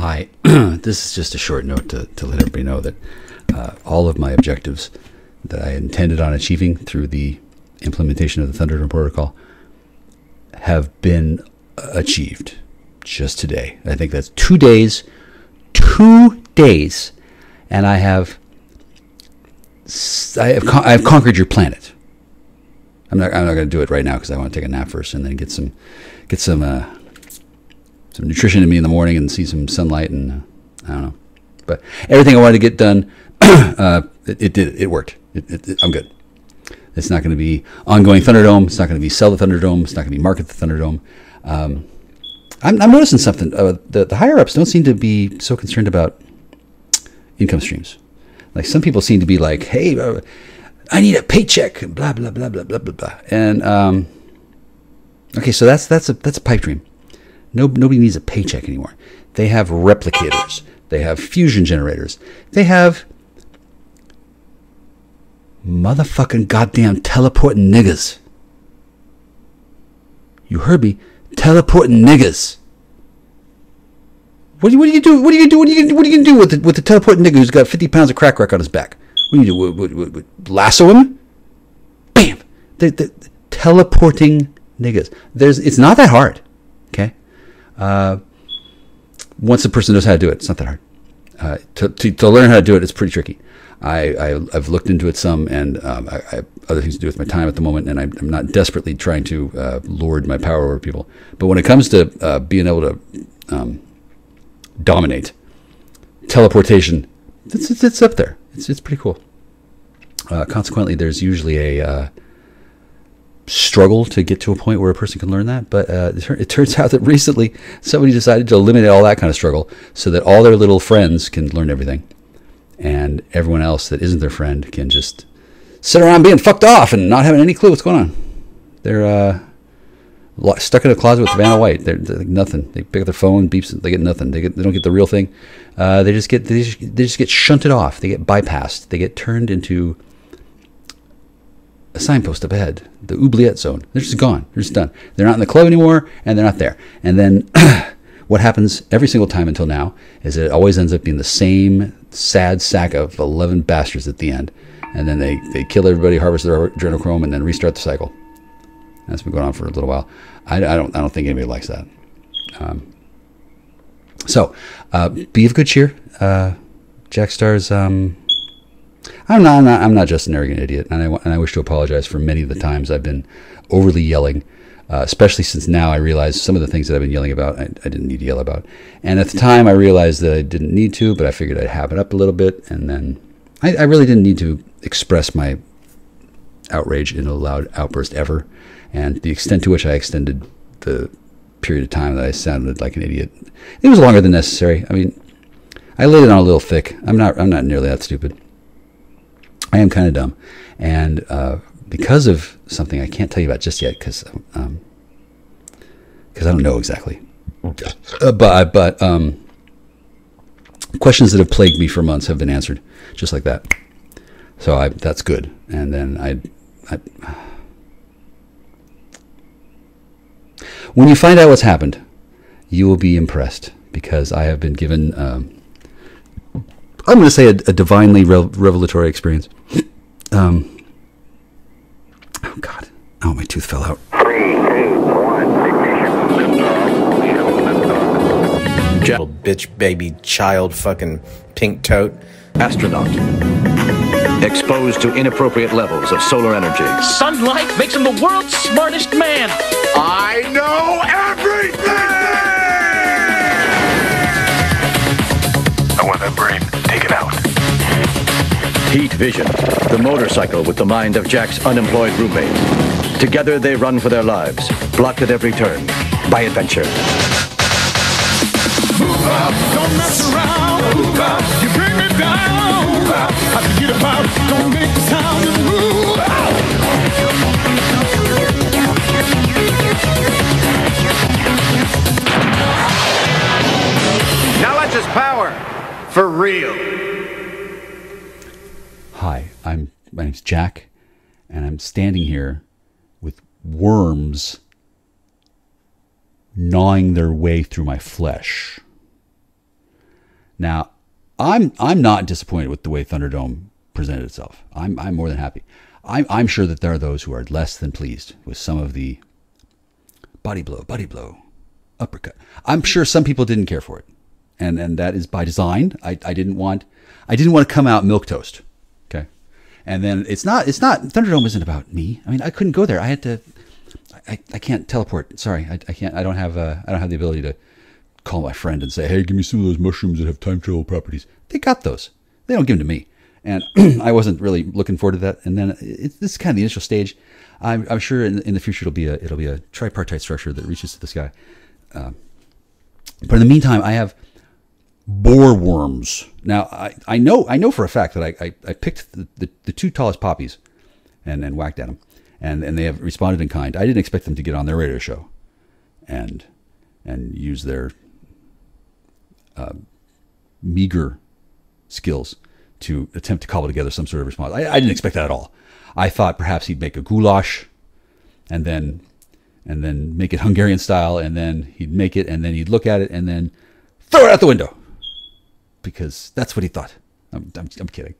Hi, this is just a short note to let everybody know that all of my objectives that I intended on achieving through the implementation of the Thunderstudy protocol have been achieved just today. I think that's 2 days, and I have conquered your planet. I'm not going to do it right now because I want to take a nap first and then get some nutrition in me in the morning and see some sunlight, and I don't know. But everything I wanted to get done, it worked. I'm good. It's not going to be ongoing Thunderdome. It's not going to be sell the Thunderdome. It's not going to be market the Thunderdome. I'm noticing something. The higher ups don't seem to be so concerned about income streams. Like some people seem to be like, "Hey, I need a paycheck," blah blah blah blah blah blah blah. And okay, so that's a pipe dream. Nobody needs a paycheck anymore. They have replicators. They have fusion generators. They have motherfucking goddamn teleporting niggas. You heard me. Teleporting niggas. What do you do? What are you gonna do with the teleporting nigga who's got 50 pounds of crack rock on his back? What do you do? What, lasso him? Bam! The teleporting niggas. It's not that hard. Okay. Once a person knows how to do it, it's not that hard. To learn how to do it, it's pretty tricky. I've looked into it some, and I have other things to do with my time at the moment, and I'm not desperately trying to lord my power over people. But when it comes to being able to dominate teleportation, it's up there. It's pretty cool. Consequently, there's usually a struggle to get to a point where a person can learn that, but it turns out that recently somebody decided to eliminate all that kind of struggle so that all their little friends can learn everything, and everyone else that isn't their friend can just sit around being fucked off and not having any clue what's going on. They're stuck in a closet with Vanna White. They're like nothing. They pick up their phone, beeps, they get nothing. They don't get the real thing. They just get shunted off. They get bypassed. They get turned into a signpost up ahead, the oubliette zone. They're just gone. They're just done. They're not in the club anymore, and they're not there. And then what happens every single time until now is that it always ends up being the same sad sack of 11 bastards at the end. And then they kill everybody, harvest their adrenochrome, and then restart the cycle. That's been going on for a little while. I don't think anybody likes that. So be of good cheer. Jackstar's I'm not just an arrogant idiot, and I wish to apologize for many of the times I've been overly yelling, especially since now I realize some of the things that I've been yelling about I didn't need to yell about. And at the time I realized that I didn't need to, but I figured I'd have it up a little bit, and then I really didn't need to express my outrage in a loud outburst ever. And the extent to which I extended the period of time that I sounded like an idiot, it was longer than necessary. I mean, I laid it on a little thick. I'm not nearly that stupid. I am kind of dumb, and because of something I can't tell you about just yet, because I don't know exactly. But questions that have plagued me for months have been answered, just like that. So that's good. And then when you find out what's happened, you will be impressed, because I have been given, I'm going to say a divinely revelatory experience. Oh God! Oh, my tooth fell out. 3, 2, 1, ignition. Bitch, baby, child, fucking pink tote. Astronaut. Exposed to inappropriate levels of solar energy. Sunlight makes him the world's smartest man. I know everything! I want that brain taken out. Heat Vision, the motorcycle with the mind of Jack's unemployed roommate. Together they run for their lives, blocked at every turn by adventure. Move out, don't mess around. Move out, you bring me down. Move out, I forget about, don't make the sound and move out. Now let's just power for real. Hi, my name's Jack, and I'm standing here with worms gnawing their way through my flesh. Now, I'm not disappointed with the way Thunderdome presented itself. I'm more than happy. I'm sure that there are those who are less than pleased with some of the body blow, uppercut. I'm sure some people didn't care for it, and that is by design. I didn't want to come out milquetoast. Okay, and then it's not Thunderdome isn't about me. I mean, I couldn't go there. I had to. I can't teleport. Sorry, I can't. I don't have the ability to call my friend and say, hey, give me some of those mushrooms that have time travel properties. They got those. They don't give them to me. And I wasn't really looking forward to that. And then this is kind of the initial stage. I'm sure in the future it'll be a tripartite structure that reaches to the sky. But in the meantime, I have boar worms. Now I know for a fact that I picked the two tallest poppies and whacked at them, and they have responded in kind. I didn't expect them to get on their radio show and use their meager skills to attempt to cobble together some sort of response. I didn't expect that at all. I thought perhaps he'd make a goulash and then make it Hungarian style, and then he'd make it, and then he'd look at it and then throw it out the window, because that's what he thought. I'm kidding.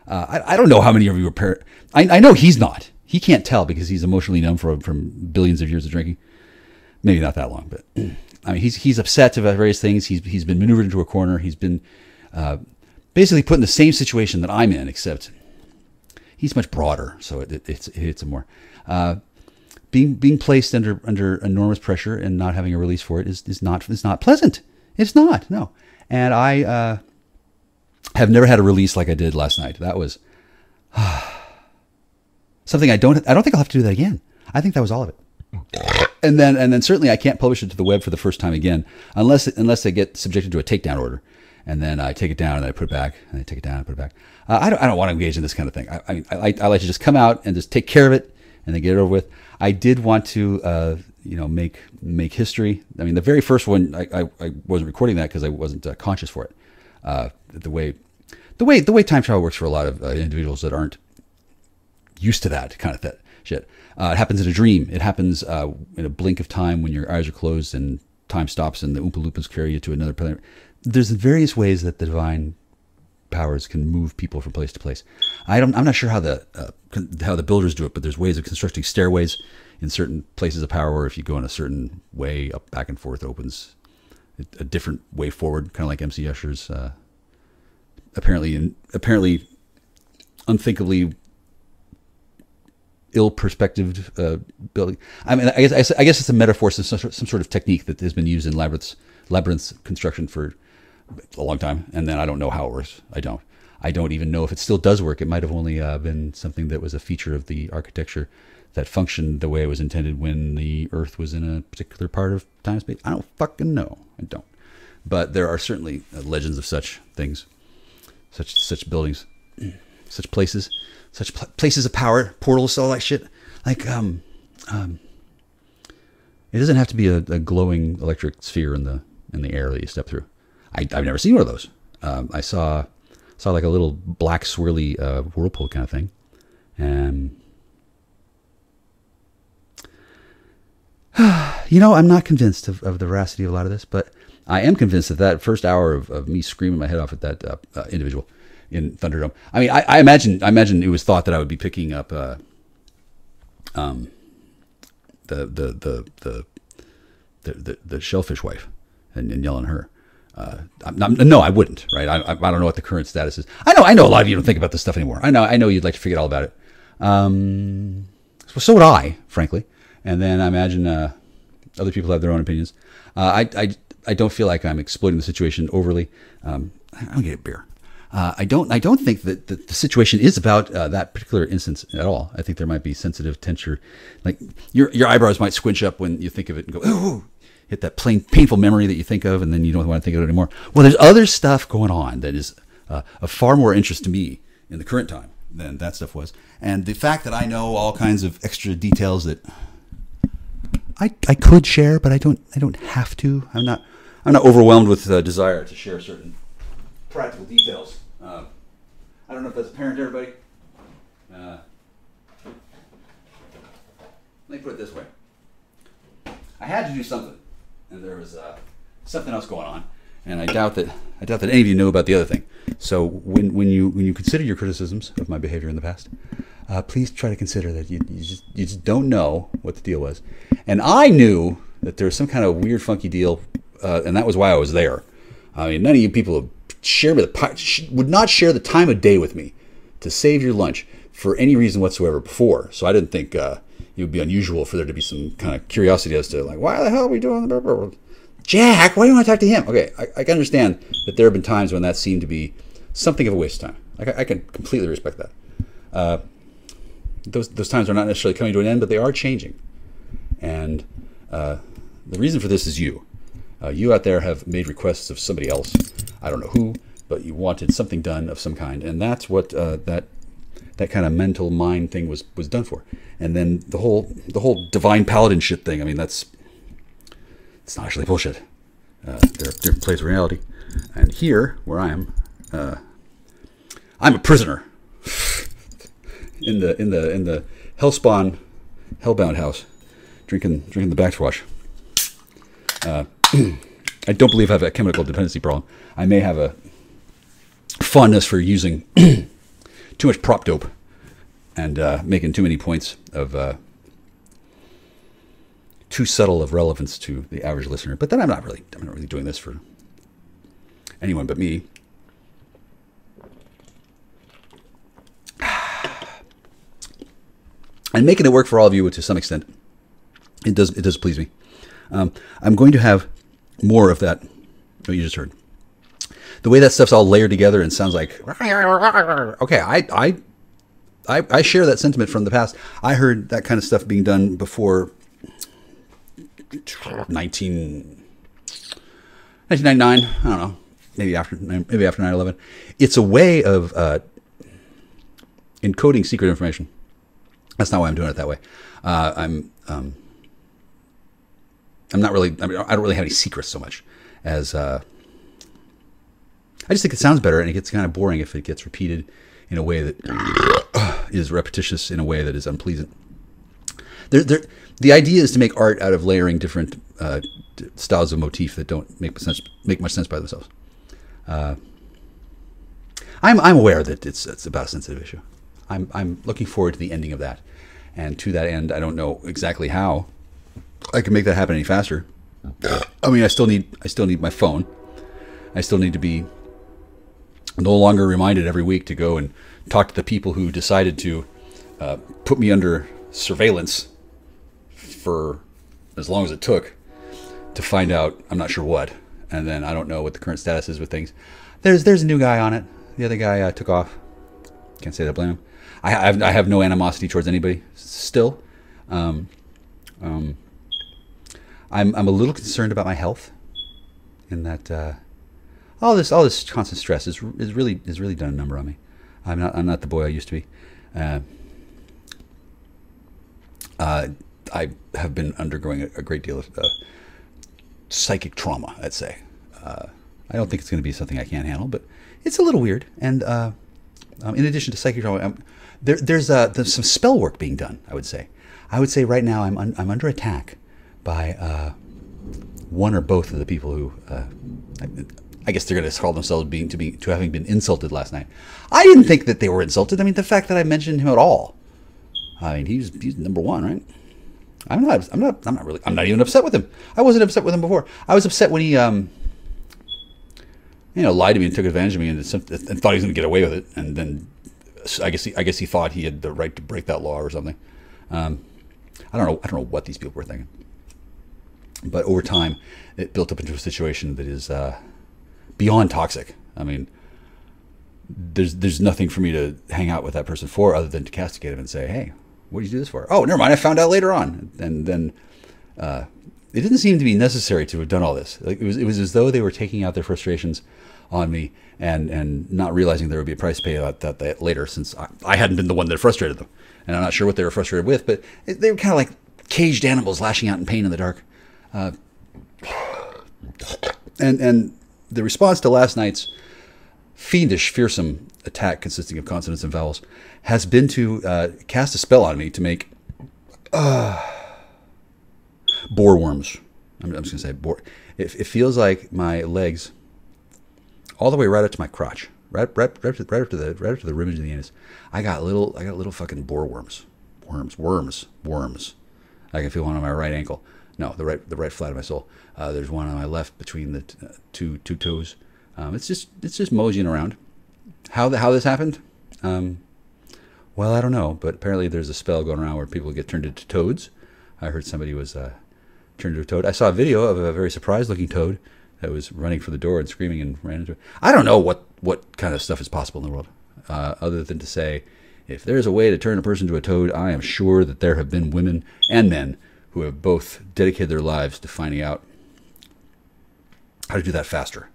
I don't know how many of you are I know he's not. He can't tell because he's emotionally numb from billions of years of drinking. Maybe not that long, but I mean, he's upset about various things. He's been maneuvered into a corner. He's been basically put in the same situation that I'm in, except he's much broader, so it hits him more. Being placed under enormous pressure and not having a release for it is not pleasant. It's not, no. And I have never had a release like I did last night. That was something I don't think I'll have to do that again. I think that was all of it. And then certainly I can't publish it to the web for the first time again unless I get subjected to a takedown order, and then I take it down and I put it back, and I take it down and put it back. I don't want to engage in this kind of thing. I like to just come out and just take care of it and then get it over with. I did want to make history. I mean, the very first one I wasn't recording that because I wasn't conscious for it. The way time travel works for a lot of individuals that aren't used to that kind of shit. It happens in a dream. It happens in a blink of time when your eyes are closed and time stops and the Oompa Loompas carry you to another planet. There's various ways that the divine powers can move people from place to place. I'm not sure how the builders do it, but there's ways of constructing stairways in certain places of power where if you go in a certain way up, back and forth, it opens a different way forward, kind of like MC Escher's apparently unthinkably ill-perspectived building. I mean, I guess it's a metaphor, some sort of technique that has been used in labyrinth construction for a long time, and then I don't know how it works. I don't even know if it still does work. It might have only been something that was a feature of the architecture that functioned the way it was intended when the Earth was in a particular part of time and space. I don't fucking know. I don't. But there are certainly legends of such things, such buildings, such places. Such places of power, portals, all that shit. Like, it doesn't have to be a glowing electric sphere in the air that you step through. I've never seen one of those. I saw like a little black swirly whirlpool kind of thing, and I'm not convinced of the veracity of a lot of this, but I am convinced that first hour of me screaming my head off at that individual in Thunderdome. I mean, I imagine it was thought that I would be picking up the shellfish wife and yelling at her. No, I wouldn't. Right? I don't know what the current status is. I know a lot of you don't think about this stuff anymore. I know you'd like to forget all about it. So would I, frankly. And then I imagine other people have their own opinions. I don't feel like I'm exploiting the situation overly. I'll get a beer. I don't think that the situation is about that particular instance at all. I think there might be sensitive tension, like your eyebrows might squinch up when you think of it and go, oh, hit that painful memory that you think of, and then you don't want to think of it anymore. Well, there's other stuff going on that is of far more interest to me in the current time than that stuff was. And the fact that I know all kinds of extra details that I could share, but I don't have to. I'm not overwhelmed with desire to share certain practical details. I don't know if that's apparent to everybody. Let me put it this way. I had to do something, and there was something else going on, and I doubt that I doubt that any of you know about the other thing. So when you consider your criticisms of my behavior in the past, please try to consider that you just don't know what the deal was. And I knew that there was some kind of weird, funky deal, and that was why I was there. I mean, none of you people would not share the time of day with me to save your lunch for any reason whatsoever before. So I didn't think it would be unusual for there to be some kind of curiosity as to, like, why the hell are we doing the... Jack, why do you want to talk to him? Okay, I can understand that there have been times when that seemed to be something of a waste of time. I can completely respect that. Those times are not necessarily coming to an end, but they are changing. And the reason for this is you. You out there have made requests of somebody else. I don't know who, but you wanted something done of some kind, and that's what that kind of mental mind thing was done for. And then the whole divine paladin shit thing. I mean, it's not actually bullshit. There are different places of reality, and here where I am, I'm a prisoner in the hellbound house, drinking the backwash. I don't believe I have a chemical dependency problem. I may have a fondness for using too much prop dope and making too many points of too subtle of relevance to the average listener. But then I'm not really doing this for anyone but me. And making it work for all of you to some extent, it does please me. I'm going to have more of that. What you just heard. The way that stuff's all layered together and sounds like, okay, I share that sentiment from the past. I heard that kind of stuff being done before 1999. I don't know, maybe after 9/11. It's a way of encoding secret information. That's not why I'm doing it that way. I'm not really. I don't really have any secrets so much as I just think it sounds better, and it gets kind of boring if it gets repeated in a way that is repetitious, in a way that is unpleasant. The idea is to make art out of layering different styles of motif that don't make much sense by themselves. I'm aware that it's about a sensitive issue. I'm looking forward to the ending of that, and to that end, I don't know exactly how I can make that happen any faster. I mean, I still need my phone. I still need to be no longer reminded every week to go and talk to the people who decided to put me under surveillance for as long as it took to find out I'm not sure what, and then I don't know what the current status is with things. There's a new guy on it. The other guy took off. Can't say that I blame him. I have no animosity towards anybody still. I'm a little concerned about my health, in that all this constant stress is really done a number on me. I'm not the boy I used to be. I have been undergoing a great deal of psychic trauma, I'd say. I don't think it's going to be something I can't handle, but it's a little weird. And in addition to psychic trauma, there's some spell work being done, I would say. I would say right now I'm under attack by one or both of the people who I guess they're going to call themselves to having been insulted last night. I didn't think that they were insulted. I mean, the fact that I mentioned him at all. I mean, he's number one, right? I'm not even upset with him. I wasn't upset with him before. I was upset when he lied to me and took advantage of me and thought he was going to get away with it. And then I guess he thought he had the right to break that law or something. I don't know what these people were thinking. But over time, it built up into a situation that is beyond toxic. I mean, there's nothing for me to hang out with that person for other than to castigate him and say, hey, what did you do this for? Oh, never mind, I found out later on. And then it didn't seem to be necessary to have done all this. Like, it was as though they were taking out their frustrations on me and not realizing there would be a price to pay about that later, since I hadn't been the one that frustrated them. And I'm not sure what they were frustrated with, but they were kind of like caged animals lashing out in pain in the dark. And the response to last night's fiendish, fearsome attack consisting of consonants and vowels has been to cast a spell on me to make boar worms. I'm just going to say boar. It feels like my legs all the way right up to my crotch, right up to the rim of the anus. I got little fucking boar worms. I can feel one on my right ankle. No, the right flat of my sole. There's one on my left between the two toes. It's just moseying around. How this happened? Well, I don't know, but apparently there's a spell going around where people get turned into toads. I heard somebody was turned into a toad. I saw a video of a very surprised-looking toad that was running for the door and screaming and ran into it. I don't know what kind of stuff is possible in the world, other than to say, if there's a way to turn a person into a toad, I am sure that there have been women and men who have both dedicated their lives to finding out how to do that faster.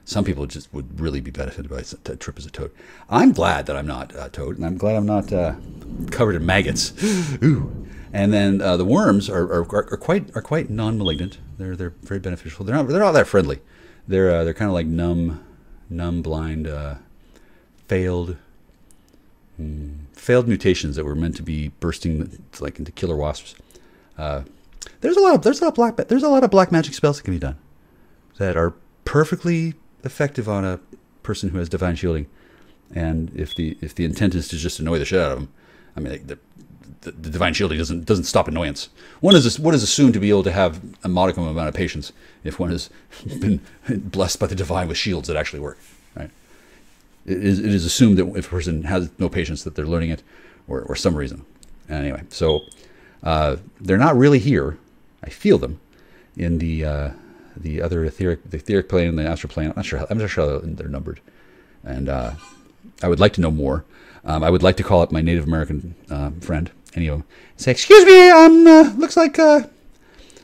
Some people just would really be benefited by a trip as a toad. I'm glad that I'm not a toad, and I'm glad I'm not covered in maggots. Ooh. And then the worms are quite non-malignant. They're very beneficial. They're not that friendly. They're kind of like numb, blind, failed mutations that were meant to be bursting like into killer wasps. There's a lot of black magic spells that can be done that are perfectly effective on a person who has divine shielding, and if the intent is to just annoy the shit out of them, I mean the divine shielding doesn't stop annoyance. One is assumed to be able to have a modicum amount of patience if one has been blessed by the divine with shields that actually work. Right? It is assumed that if a person has no patience, that they're learning it, or some reason. Anyway, so they're not really here. I feel them in the other etheric plane and the astral plane. I'm not sure they're numbered, and I would like to know more. I would like to call up my Native American friend, any of them, and say, "Excuse me, looks like they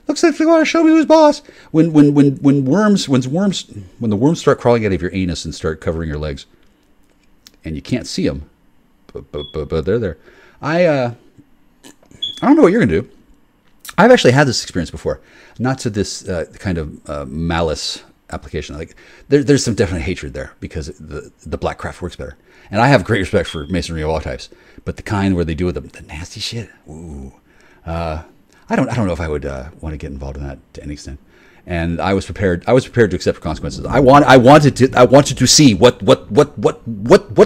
want to show me who's boss." When the worms start crawling out of your anus and start covering your legs, and you can't see them, but they're there. I don't know what you're gonna do. I've actually had this experience before, not to this kind of malice application. Like there's some definite hatred there because the black craft works better, and I have great respect for masonry of all types, but the kind where they do the nasty shit, ooh, I don't know if I would want to get involved in that to any extent. And I was prepared to accept consequences. I wanted to see what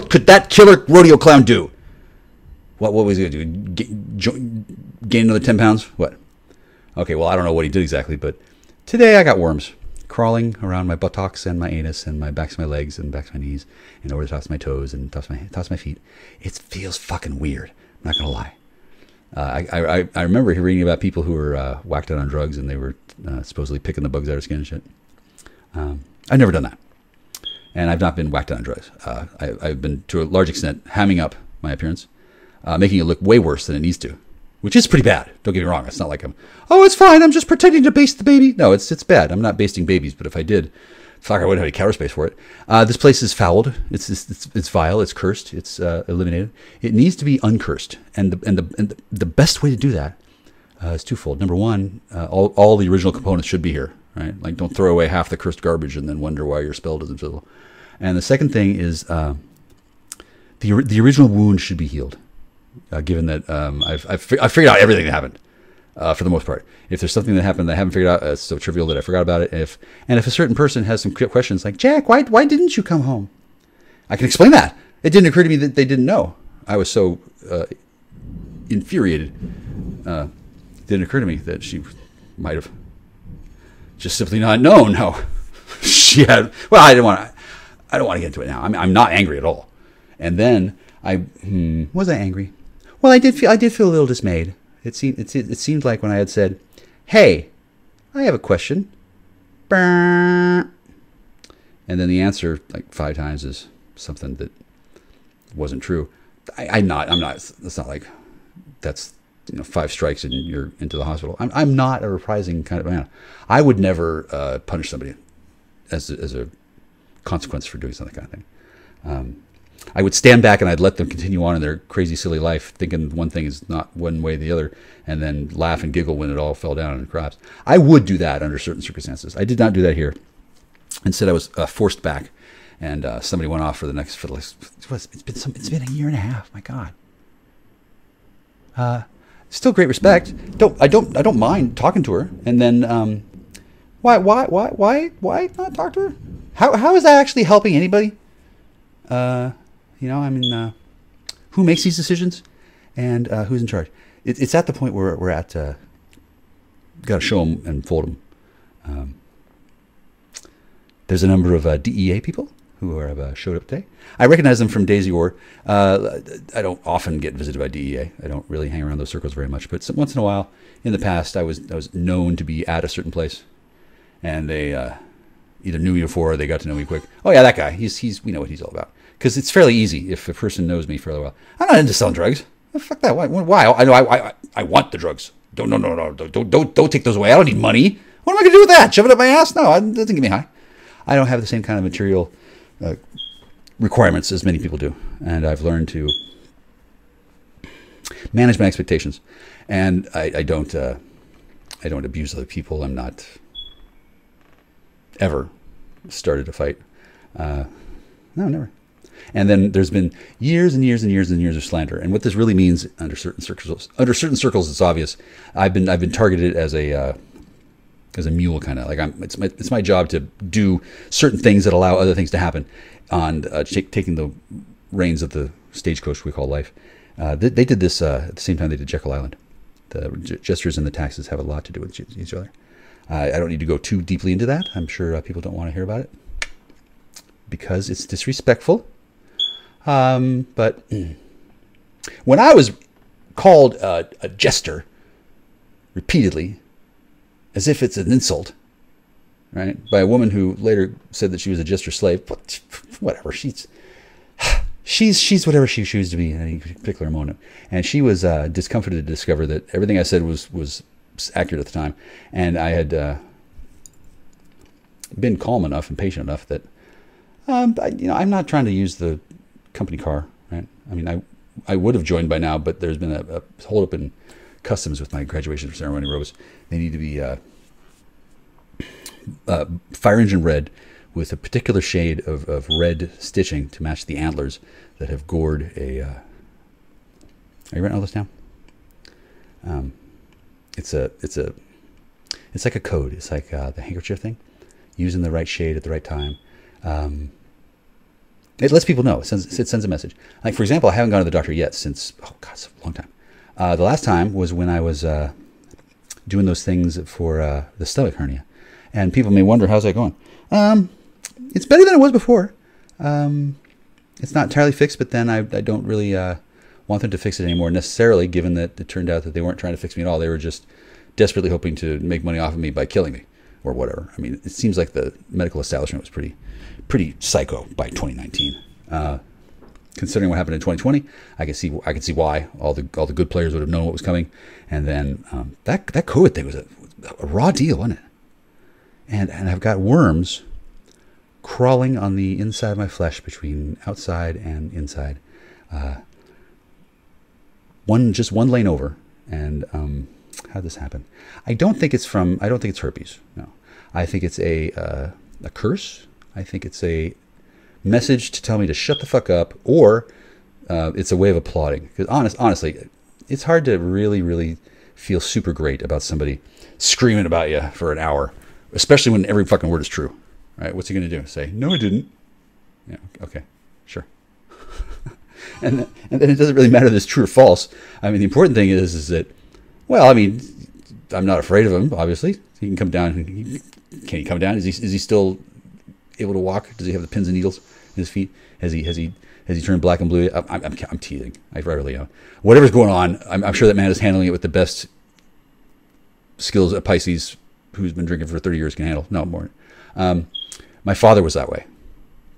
could that killer rodeo clown do? What was he going to do? Gain another 10 pounds? What? Okay, well, I don't know what he did exactly, but today I got worms crawling around my buttocks and my anus and my backs of my legs and backs of my knees and over the tops of my toes and tops of my feet. It feels fucking weird. I'm not going to lie. I remember reading about people who were whacked out on drugs and they were supposedly picking the bugs out of skin and shit. I've never done that. And I've not been whacked out on drugs. I've been, to a large extent, hamming up my appearance, making it look way worse than it needs to. Which is pretty bad. Don't get me wrong. It's not like it's fine. I'm just pretending to baste the baby. No, it's bad. I'm not basting babies, but if I did, fuck, I wouldn't have any counter space for it. This place is fouled. It's vile. It's cursed. It's eliminated. It needs to be uncursed. And the best way to do that is twofold. Number one, all the original components should be here, right? Like, don't throw away half the cursed garbage and then wonder why your spell doesn't fizzle. And the second thing is the original wound should be healed. Given that I've figured out everything that happened for the most part. If there's something that happened that I haven't figured out, it's so trivial that I forgot about it. If a certain person has some questions like, Jack, why didn't you come home? I can explain that. It didn't occur to me that they didn't know. I was so infuriated. It didn't occur to me that she might have just simply not known how she had. Well, I don't want to get into it now. I'm not angry at all. And then was I angry? Well, I did feel a little dismayed. It seemed like when I had said, "Hey, I have a question," and then the answer like 5 times is something that wasn't true. I'm not. It's not like that's 5 strikes and you're into the hospital. I'm not a reprising kind of man. I would never punish somebody as a consequence for doing something kind of thing. I would stand back and I'd let them continue on in their crazy, silly life, thinking one thing is not one way or the other, and then laugh and giggle when it all fell down and collapsed. I would do that under certain circumstances. I did not do that here. Instead, I was forced back, and somebody went off it's been a year and a half. My God. Still great respect. I don't mind talking to her. And then why not talk to her? How is that actually helping anybody? You know, I mean, who makes these decisions, and who's in charge? It's at the point where we're at. Got to show them and fold them. There's a number of DEA people who have showed up today. I recognize them from Daisy War. I don't often get visited by DEA. I don't really hang around those circles very much. But once in a while, in the past, I was known to be at a certain place, and they either knew me before or they got to know me quick. Oh yeah, that guy. We know what he's all about. Because it's fairly easy if a person knows me fairly well. I'm not into selling drugs. Oh, fuck that. Why? I know. I want the drugs. No. Don't take those away. I don't need money. What am I going to do with that? Shove it up my ass? No, it doesn't get me high. I don't have the same kind of material requirements as many people do, and I've learned to manage my expectations. And I don't abuse other people. I'm not ever started a fight. No, never. And then there's been years and years and years and years of slander. And what this really means under certain circles, it's obvious. I've been targeted as a mule, kind of like it's my job to do certain things that allow other things to happen. On taking the reins of the stagecoach we call life. They did this at the same time they did Jekyll Island. The gestures and the taxes have a lot to do with each other. I don't need to go too deeply into that. I'm sure people don't want to hear about it because it's disrespectful. But when I was called a jester repeatedly, as if it's an insult, right, by a woman who later said that she was a jester slave, but whatever, she's whatever she chooses to be at any particular moment. And she was discomforted to discover that everything I said was accurate at the time, and I had been calm enough and patient enough that I'm not trying to use the company car, right? I mean, I would have joined by now, but there's been a hold up in customs with my graduation ceremony robes. They need to be fire engine red with a particular shade of red stitching to match the antlers that have gored a... Are you writing all this down? It's like a code. It's like the handkerchief thing. Using the right shade at the right time. It lets people know. It sends a message. Like, for example, I haven't gone to the doctor yet since, oh God, it's a long time. The last time was when I was doing those things for the stomach hernia. And people may wonder, how's that going? It's better than it was before. It's not entirely fixed, but then I don't really want them to fix it anymore necessarily, given that it turned out that they weren't trying to fix me at all. They were just desperately hoping to make money off of me by killing me or whatever. I mean, it seems like the medical establishment was pretty psycho by 2019. Considering what happened in 2020, I can see why all the good players would have known what was coming. And then that COVID thing was a raw deal, wasn't it? And I've got worms crawling on the inside of my flesh between outside and inside. Just one lane over. And how'd this happen? I don't think it's herpes. No, I think it's a curse. I think it's a message to tell me to shut the fuck up, or it's a way of applauding. Because honestly, it's hard to really feel super great about somebody screaming about you for an hour, especially when every fucking word is true. Right? What's he going to do? Say, no, I didn't. Yeah, okay, sure. and then it doesn't really matter if it's true or false. I mean, the important thing is that, well, I mean, I'm not afraid of him, obviously. He can come down. Can he come down? Is he still able to walk? Does he have the pins and needles in his feet? Has he turned black and blue? I'm teasing. I really am. Whatever's going on, I'm sure that man is handling it with the best skills a Pisces who's been drinking for 30 years can handle. No more. My father was that way.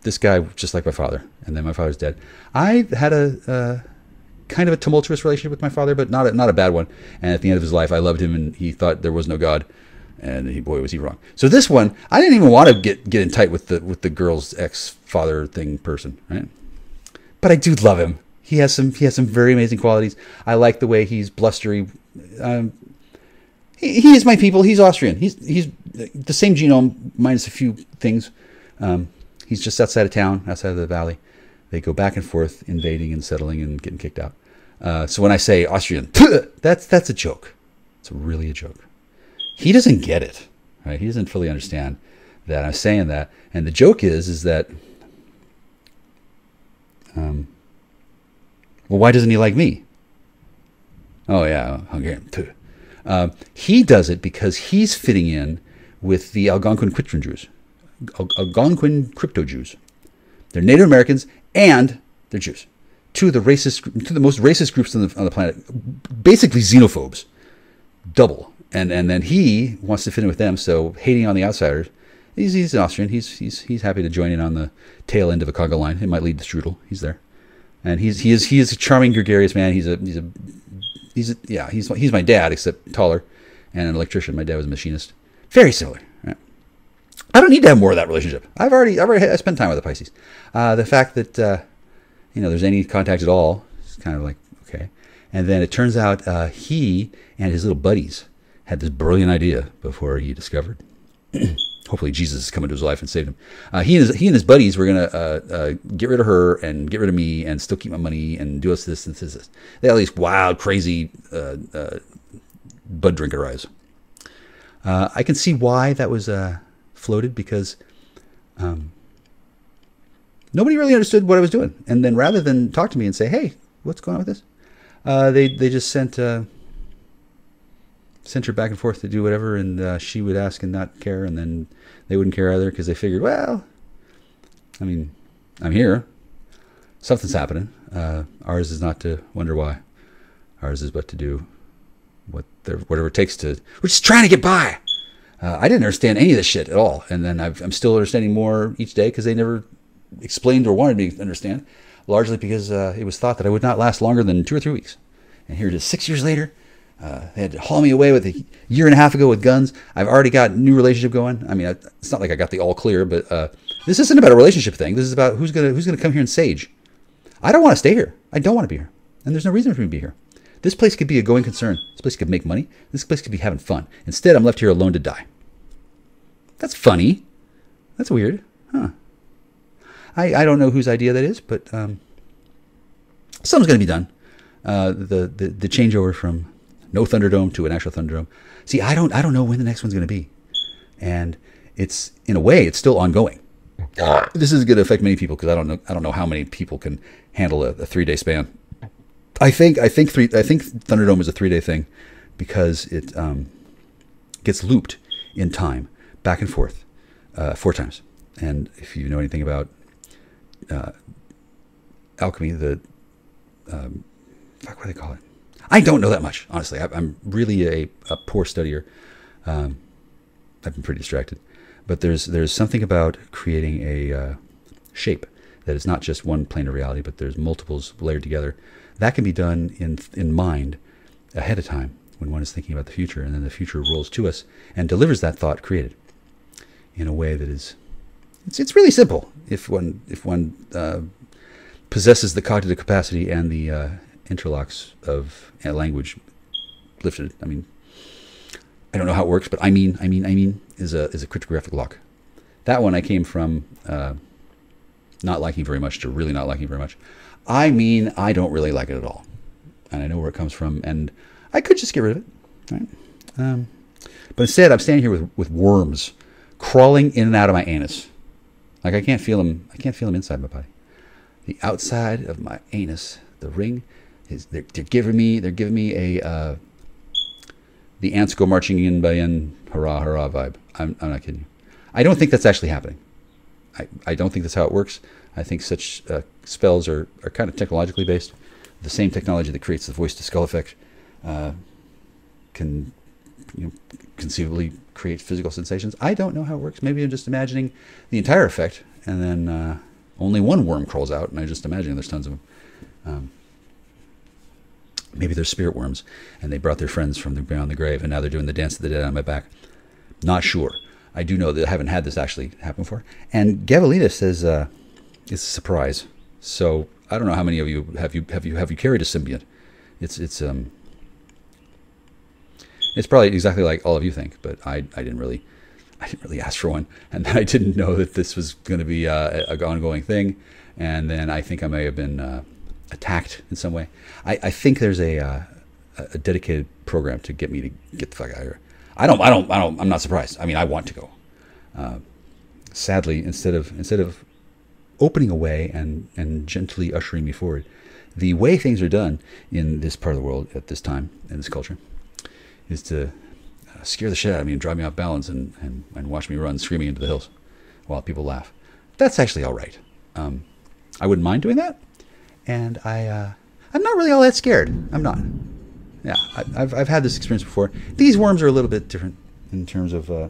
This guy, just like my father, and then my father's dead. I had a kind of a tumultuous relationship with my father, but not a bad one. And at the end of his life, I loved him, and he thought there was no God. And boy, was he wrong. So this one, I didn't even want to get in tight with the girl's ex-father thing person, right? But I do love him. He has some very amazing qualities. I like the way he's blustery. He is my people. He's Austrian. He's the same genome minus a few things. He's just outside of town, outside of the valley. They go back and forth, invading and settling and getting kicked out. So when I say Austrian, that's a joke. It's really a joke. He doesn't get it, right? He doesn't fully understand that I'm saying that. And the joke is that, well, why doesn't he like me? Oh yeah, Hungarian. He does it because he's fitting in with the Algonquin crypto Jews. Algonquin crypto Jews. They're Native Americans and they're Jews. Two of the most racist groups on the planet. Basically xenophobes. Double. And then he wants to fit in with them. So hating on the outsiders. He's an Austrian. He's happy to join in on the tail end of a conga line. It might lead to strudel. He's there. And he is a charming, gregarious man. He's my dad, except taller, and an electrician. My dad was a machinist. Very similar. Right? I don't need to have more of that relationship. I spent time with the Pisces. The fact that there's any contact at all is kind of like okay. And then it turns out he and his little buddies had this brilliant idea before he discovered. Hopefully Jesus has come into his life and saved him. He and his buddies were going to get rid of her and get rid of me and still keep my money and do us this and this. They had all these wild, crazy bud drinker eyes. I can see why that was floated because nobody really understood what I was doing. And then rather than talk to me and say, hey, what's going on with this? They just sent her back and forth to do whatever, and she would ask and not care, and then they wouldn't care either because they figured, well, I mean, I'm here. Something's happening. Ours is not to wonder why. Ours is but to do whatever it takes to. We're just trying to get by. I didn't understand any of this shit at all, and then I'm still understanding more each day because they never explained or wanted me to understand, largely because it was thought that I would not last longer than 2 or 3 weeks. And here it is 6 years later. They had to haul me away with a year and a half ago with guns. I've already got a new relationship going. I mean, it's not like I got the all clear, but this isn't about a relationship thing. This is about who's gonna come here and sage. I don't want to stay here. I don't want to be here, and there's no reason for me to be here. This place could be a going concern. This place could make money. This place could be having fun. Instead, I'm left here alone to die. That's funny. That's weird, huh? I don't know whose idea that is, but something's gonna be done. The changeover from no Thunderdome to an actual Thunderdome. See, I don't know when the next one's going to be, and it's in a way it's still ongoing. This is going to affect many people because I don't know how many people can handle a 3-day span. I think Thunderdome is a 3-day thing because it gets looped in time back and forth 4 times. And if you know anything about alchemy, what do they call it? I don't know that much, honestly. I'm really a poor studier. I've been pretty distracted. But there's something about creating a shape that is not just one plane of reality, but there's multiples layered together. That can be done in mind ahead of time when one is thinking about the future, and then the future rolls to us and delivers that thought created in a way that is it's really simple if one possesses the cognitive capacity and the interlocks of a language lifted. I mean, I don't know how it works, but I mean is a cryptographic lock. That one I came from not liking very much to really not liking very much. I mean, I don't really like it at all, and I know where it comes from, and I could just get rid of it, right? But instead, I'm standing here with worms crawling in and out of my anus. Like I can't feel them. I can't feel them inside my body. The outside of my anus, the ring. They're giving me a the ants go marching in by in hurrah hurrah vibe. I'm not kidding you. I don't think that's actually happening. I don't think that's how it works. I think such spells are kind of technologically based. The same technology that creates the voice to skull effect can conceivably create physical sensations. I don't know how it works. Maybe I'm just imagining the entire effect, and then only one worm crawls out, and I just imagine there's tons of them. Maybe they're spirit worms, and they brought their friends from beyond the grave, and now they're doing the dance of the dead on my back. Not sure. I do know that I haven't had this actually happen before. And Gavalina says it's a surprise. So I don't know how many of you have you carried a symbiont. It's probably exactly like all of you think, but I didn't really ask for one, and then I didn't know that this was going to be a ongoing thing, and then I think I may have been attacked in some way. I think there's a dedicated program to get me to get the fuck out of here. I'm not surprised. I mean, I want to go. sadly, instead of opening a way and gently ushering me forward, the way things are done in this part of the world at this time, in this culture, is to scare the shit out of me and drive me off balance and watch me run screaming into the hills while people laugh. That's actually all right. I wouldn't mind doing that, and I'm not really all that scared. I'm not. Yeah, I've had this experience before. These worms are a little bit different in terms of well,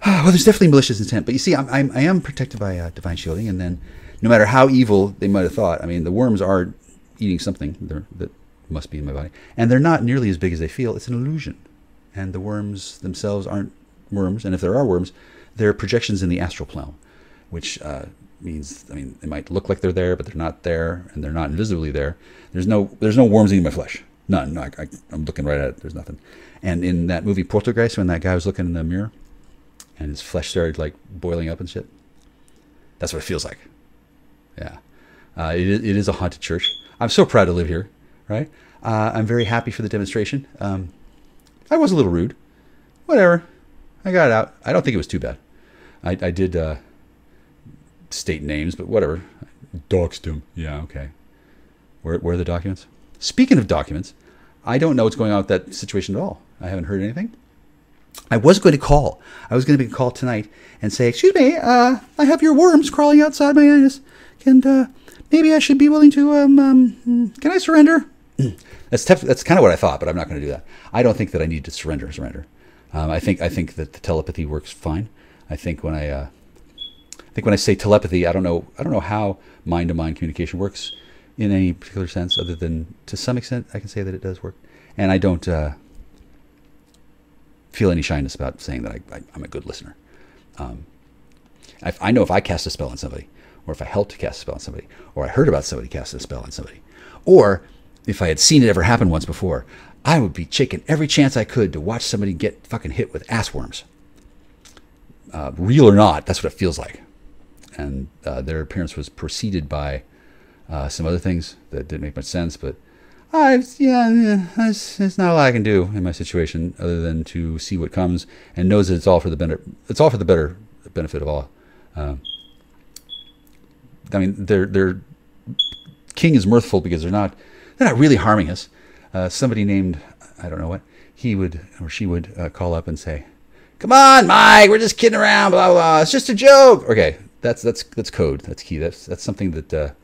there's definitely malicious intent, but you see, I am protected by divine shielding, and then no matter how evil they might have thought, I mean, the worms are eating something that must be in my body, and they're not nearly as big as they feel. It's an illusion, and the worms themselves aren't worms, and if there are worms, they're projections in the astral plane, which means, I mean, they might look like they're there, but they're not there, and they're not invisibly there. There's no worms eating my flesh. None. No, I'm looking right at it. There's nothing. And in that movie Poltergeist, when that guy was looking in the mirror, and his flesh started like boiling up and shit, that's what it feels like. Yeah, it is a haunted church. I'm so proud to live here. Right? I'm very happy for the demonstration. I was a little rude. Whatever. I got it out. I don't think it was too bad. I did state names, but whatever. Doxed him. Yeah, okay. Where are the documents? Speaking of documents, I don't know what's going on with that situation at all. I haven't heard anything. I was going to call. I was going to be called tonight and say, excuse me, I have your worms crawling outside my anus. And maybe I should be willing to, can I surrender? That's kind of what I thought, but I'm not going to do that. I don't think that I need to surrender. I think that the telepathy works fine. I think when I say telepathy, I don't know how mind-to-mind communication works in any particular sense, other than to some extent I can say that it does work. And I don't feel any shyness about saying that I'm a good listener. I know if I cast a spell on somebody, or if I helped to cast a spell on somebody, or I heard about somebody cast a spell on somebody, or if I had seen it ever happen once before, I would be taking every chance I could to watch somebody get fucking hit with ass worms. Real or not, that's what it feels like. And their appearance was preceded by some other things that didn't make much sense, but there's not a lot I can do in my situation other than to see what comes and knows that it's all for the better benefit of all. I mean, their king is mirthful because they're not really harming us. Somebody named, I don't know what, he would or she would call up and say, "Come on, Mike, we're just kidding around, blah, blah, it's just a joke." Okay, that's code. That's key. That's something that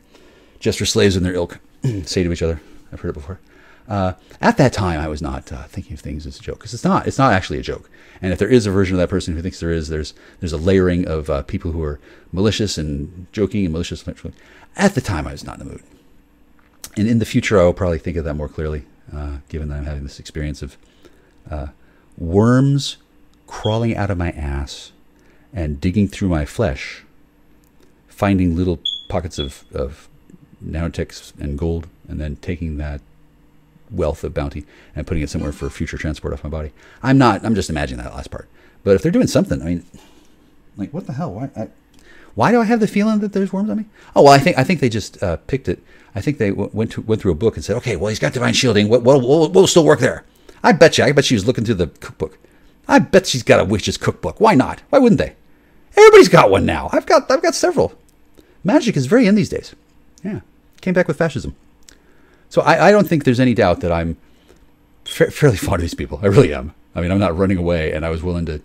jester slaves in their ilk say to each other. I've heard it before. At that time, I was not thinking of things as a joke, because it's not actually a joke. And if there is a version of that person who thinks there is, there's a layering of people who are malicious and joking and malicious. At the time, I was not in the mood. And in the future, I will probably think of that more clearly, given that I'm having this experience of worms crawling out of my ass and digging through my flesh, finding little pockets of nanotechs and gold, and then taking that wealth of bounty and putting it somewhere for future transport off my body. I'm just imagining that last part. But if they're doing something, I mean, like, what the hell? Why do I have the feeling that there's worms on me? Oh, well, I think they just picked it. I think they went through a book and said, okay, well, he's got divine shielding. We'll still work there. I bet she was looking through the cookbook. I bet she's got a witch's cookbook. Why not? Why wouldn't they? Everybody's got one now. I've got several. Magic is very in these days. Yeah. Came back with fascism. So I don't think there's any doubt that I'm fairly fond of these people. I really am. I mean, I'm not running away, and I was willing to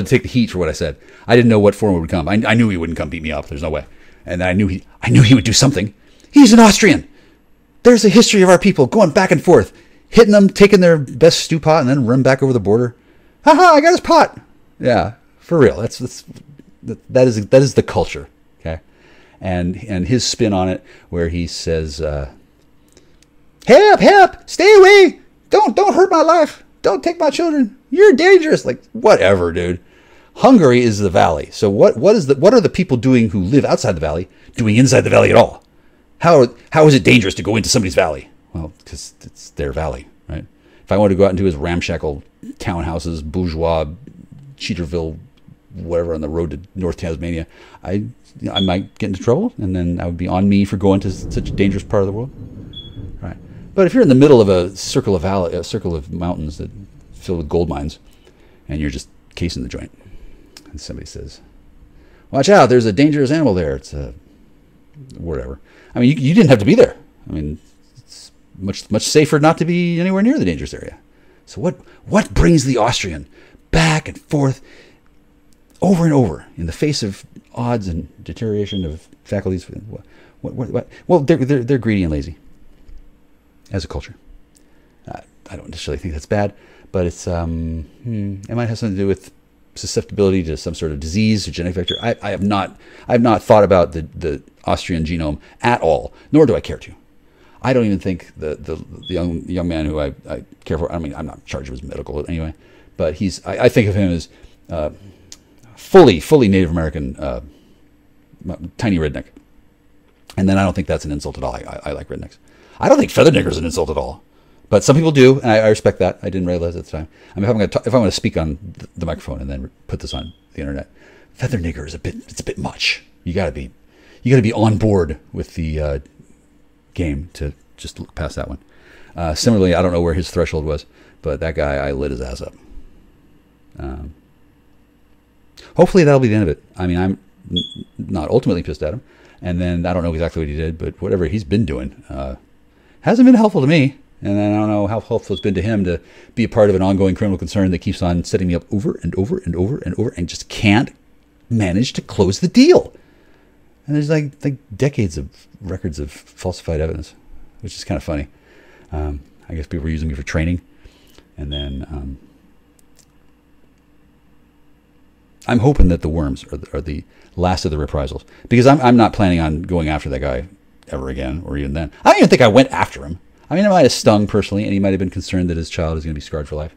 take the heat for what I said. I didn't know what form it would come. I knew he wouldn't come beat me up. There's no way. And I knew he would do something. He's an Austrian. There's a history of our people going back and forth, hitting them, taking their best stew pot, and then run back over the border. Ha! I got his pot. Yeah, for real. That is the culture. Okay, and his spin on it, where he says, "Help! Stay away! Don't hurt my life! Don't take my children! You're dangerous!" Like, whatever, dude. Hungary is the valley. So what are the people doing who live outside the valley doing inside the valley at all? How is it dangerous to go into somebody's valley? Well, because it's their valley, right? If I wanted to go out into his ramshackle townhouses, bourgeois, Cheaterville, whatever, on the road to North Tasmania, I might get into trouble, and then that would be on me for going to such a dangerous part of the world, right? But if you're in the middle of a circle of mountains that filled with gold mines, and you're just casing the joint, And somebody says, watch out, there's a dangerous animal there. It's a whatever. I mean, you didn't have to be there. I mean, it's much safer not to be anywhere near the dangerous area. So what brings the Austrian back and forth over and over in the face of odds and deterioration of faculties? What? Well, they're greedy and lazy as a culture. I don't necessarily think that's bad, but it's it might have something to do with susceptibility to some sort of disease or genetic vector. I have not thought about the Austrian genome at all, nor do I care to. I don't even think the young man who I care for. I mean, I'm not in charge of his medical anyway, but I think of him as fully Native American, tiny redneck. And then I don't think that's an insult at all. I like rednecks. I don't think feather nigger is an insult at all, but some people do, and I respect that. I didn't realize at the time. I mean, if I'm going to speak on the microphone and then put this on the internet, feather nigger is a bit much. You got to be on board with the game to just look past that one. Similarly, I don't know where his threshold was, but that guy, I lit his ass up. Hopefully that'll be the end of it. I mean, I'm not ultimately pissed at him, and then I don't know exactly what he did, but whatever he's been doing hasn't been helpful to me, and then I don't know how helpful it's been to him to be a part of an ongoing criminal concern that keeps on setting me up over and over and over and over and just can't manage to close the deal. And there's like decades of records of falsified evidence, which is kind of funny. I guess people were using me for training, and then I'm hoping that the worms are the last of the reprisals, because I'm not planning on going after that guy ever again, or even then. I don't even think I went after him. I mean, it might have stung personally, and he might have been concerned that his child is going to be scarred for life.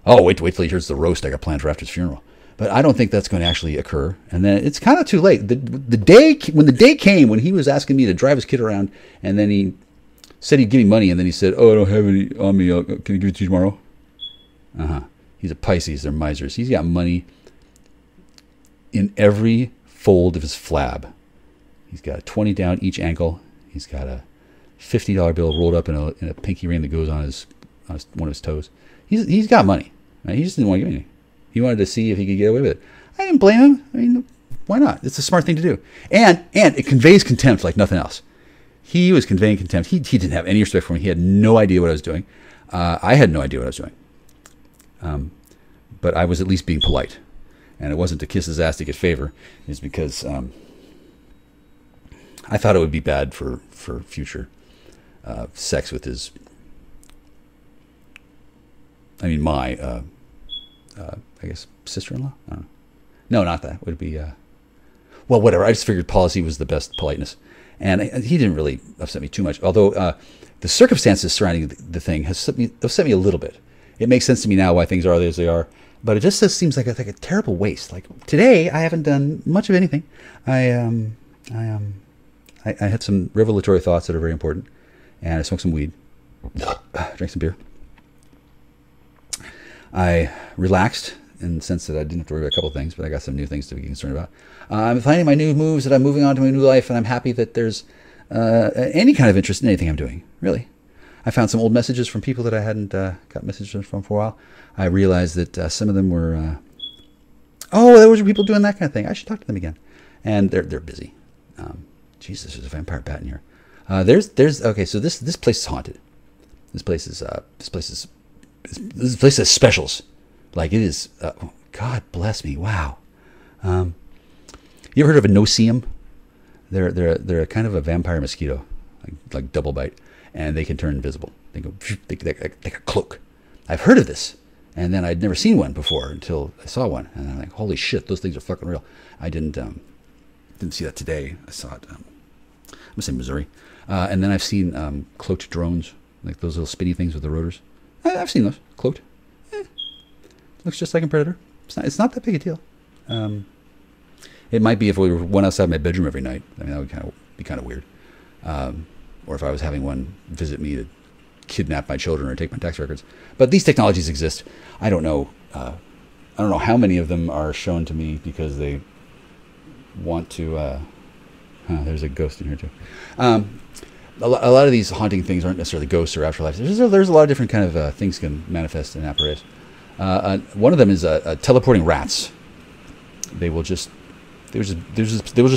Oh, wait till he hears the roast I got planned for after his funeral. But I don't think that's going to actually occur. And then it's kind of too late. When the day came when he was asking me to drive his kid around, and then he said he'd give me money, and then he said, "Oh, I don't have any on me. Can I give it to you tomorrow?" He's a Pisces. They're misers. He's got money in every fold of his flab. He's got a 20 down each ankle. He's got a $50 bill rolled up in a pinky ring that goes on one of his toes. He's got money. Right? He just didn't want to give anything. He wanted to see if he could get away with it. I didn't blame him. I mean, why not? It's a smart thing to do. And it conveys contempt like nothing else. He was conveying contempt. He didn't have any respect for me. He had no idea what I was doing. I had no idea what I was doing. But I was at least being polite. And it wasn't to kiss his ass to get favor. It's because I thought it would be bad for future sex with his... I mean, my... I guess sister-in-law? I don't know. No, not that. Would it be... well, whatever. I just figured policy was the best politeness. And he didn't really upset me too much. Although the circumstances surrounding the thing has upset me a little bit. It makes sense to me now why things are as they are. But it just seems like a terrible waste. Like today, I haven't done much of anything. I had some revelatory thoughts that are very important. And I smoked some weed. Drank some beer. I relaxed in the sense that I didn't have to worry about a couple of things, but I got some new things to be concerned about. I'm finding my new moves that I'm moving on to my new life, and I'm happy that there's any kind of interest in anything I'm doing, really. I found some old messages from people that I hadn't got messages from for a while. I realized that some of them were, there were people doing that kind of thing. I should talk to them again. And they're busy. Jesus, there's a vampire bat in here. Okay, so this place is haunted. This place has specials. Like it is, God bless me, wow. You ever heard of a no-see-em? They're a kind of a vampire mosquito, like double bite, and they can turn invisible. They go like a cloak. I've heard of this, and then I'd never seen one before until I saw one, and I'm like, holy shit, those things are fucking real. I didn't see that today. I saw it. I'm gonna say Missouri, and then I've seen cloaked drones, like those little spinny things with the rotors. I've seen those cloaked. Looks just like a predator. It's not that big a deal. It might be if we went outside my bedroom every night. I mean, that would be kind of weird. Or if I was having one visit me to kidnap my children or take my tax records. But these technologies exist. I don't know. I don't know how many of them are shown to me because they want to. There's a ghost in here too. A lot of these haunting things aren't necessarily ghosts or afterlives. There's a lot of different kind of things can manifest in apparatus. One of them is teleporting rats. they will just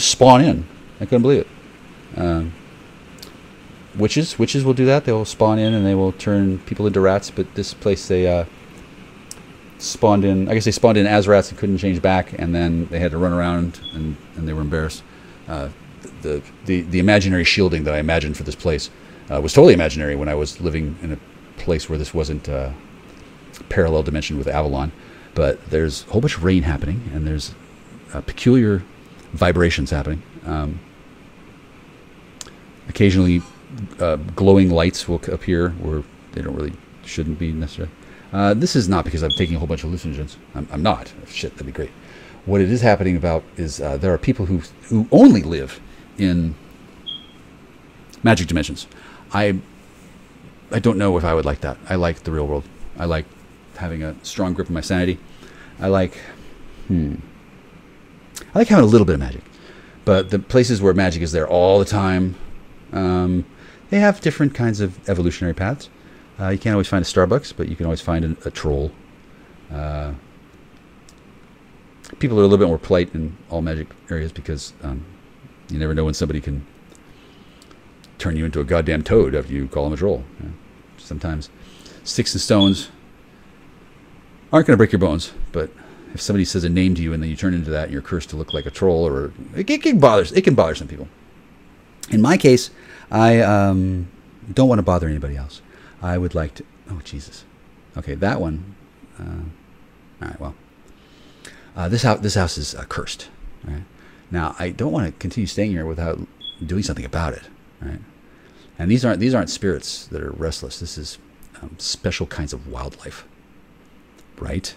spawn in. I couldn't believe it. Witches will do that. They will spawn in and they will turn people into rats. But this place, they spawned in. I guess they spawned in as rats and couldn't change back, and then they had to run around and they were embarrassed. The imaginary shielding that I imagined for this place was totally imaginary when I was living in a place where this wasn't parallel dimension with Avalon. But there's a whole bunch of rain happening, and there's peculiar vibrations happening. Occasionally, glowing lights will appear where they shouldn't be necessarily. This is not because I'm taking a whole bunch of hallucinogens. I'm not. Shit, that'd be great. What it is happening about is there are people who only live in magic dimensions. I don't know if I would like that. I like the real world. I like having a strong grip on my sanity. I like having a little bit of magic. But the places where magic is there all the time, they have different kinds of evolutionary paths. You can't always find a Starbucks, but you can always find a troll. People are a little bit more polite in all magic areas because you never know when somebody can turn you into a goddamn toad after you call them a troll. Sometimes sticks and stones aren't going to break your bones, but if somebody says a name to you and then you turn into that and you're cursed to look like a troll, or it can bother some people. In my case, I don't want to bother anybody else. I would like to... Oh, Jesus. Okay, that one... all right, well. This house is cursed. Right? Now, I don't want to continue staying here without doing something about it. Right? And these aren't spirits that are restless. This is special kinds of wildlife. Right?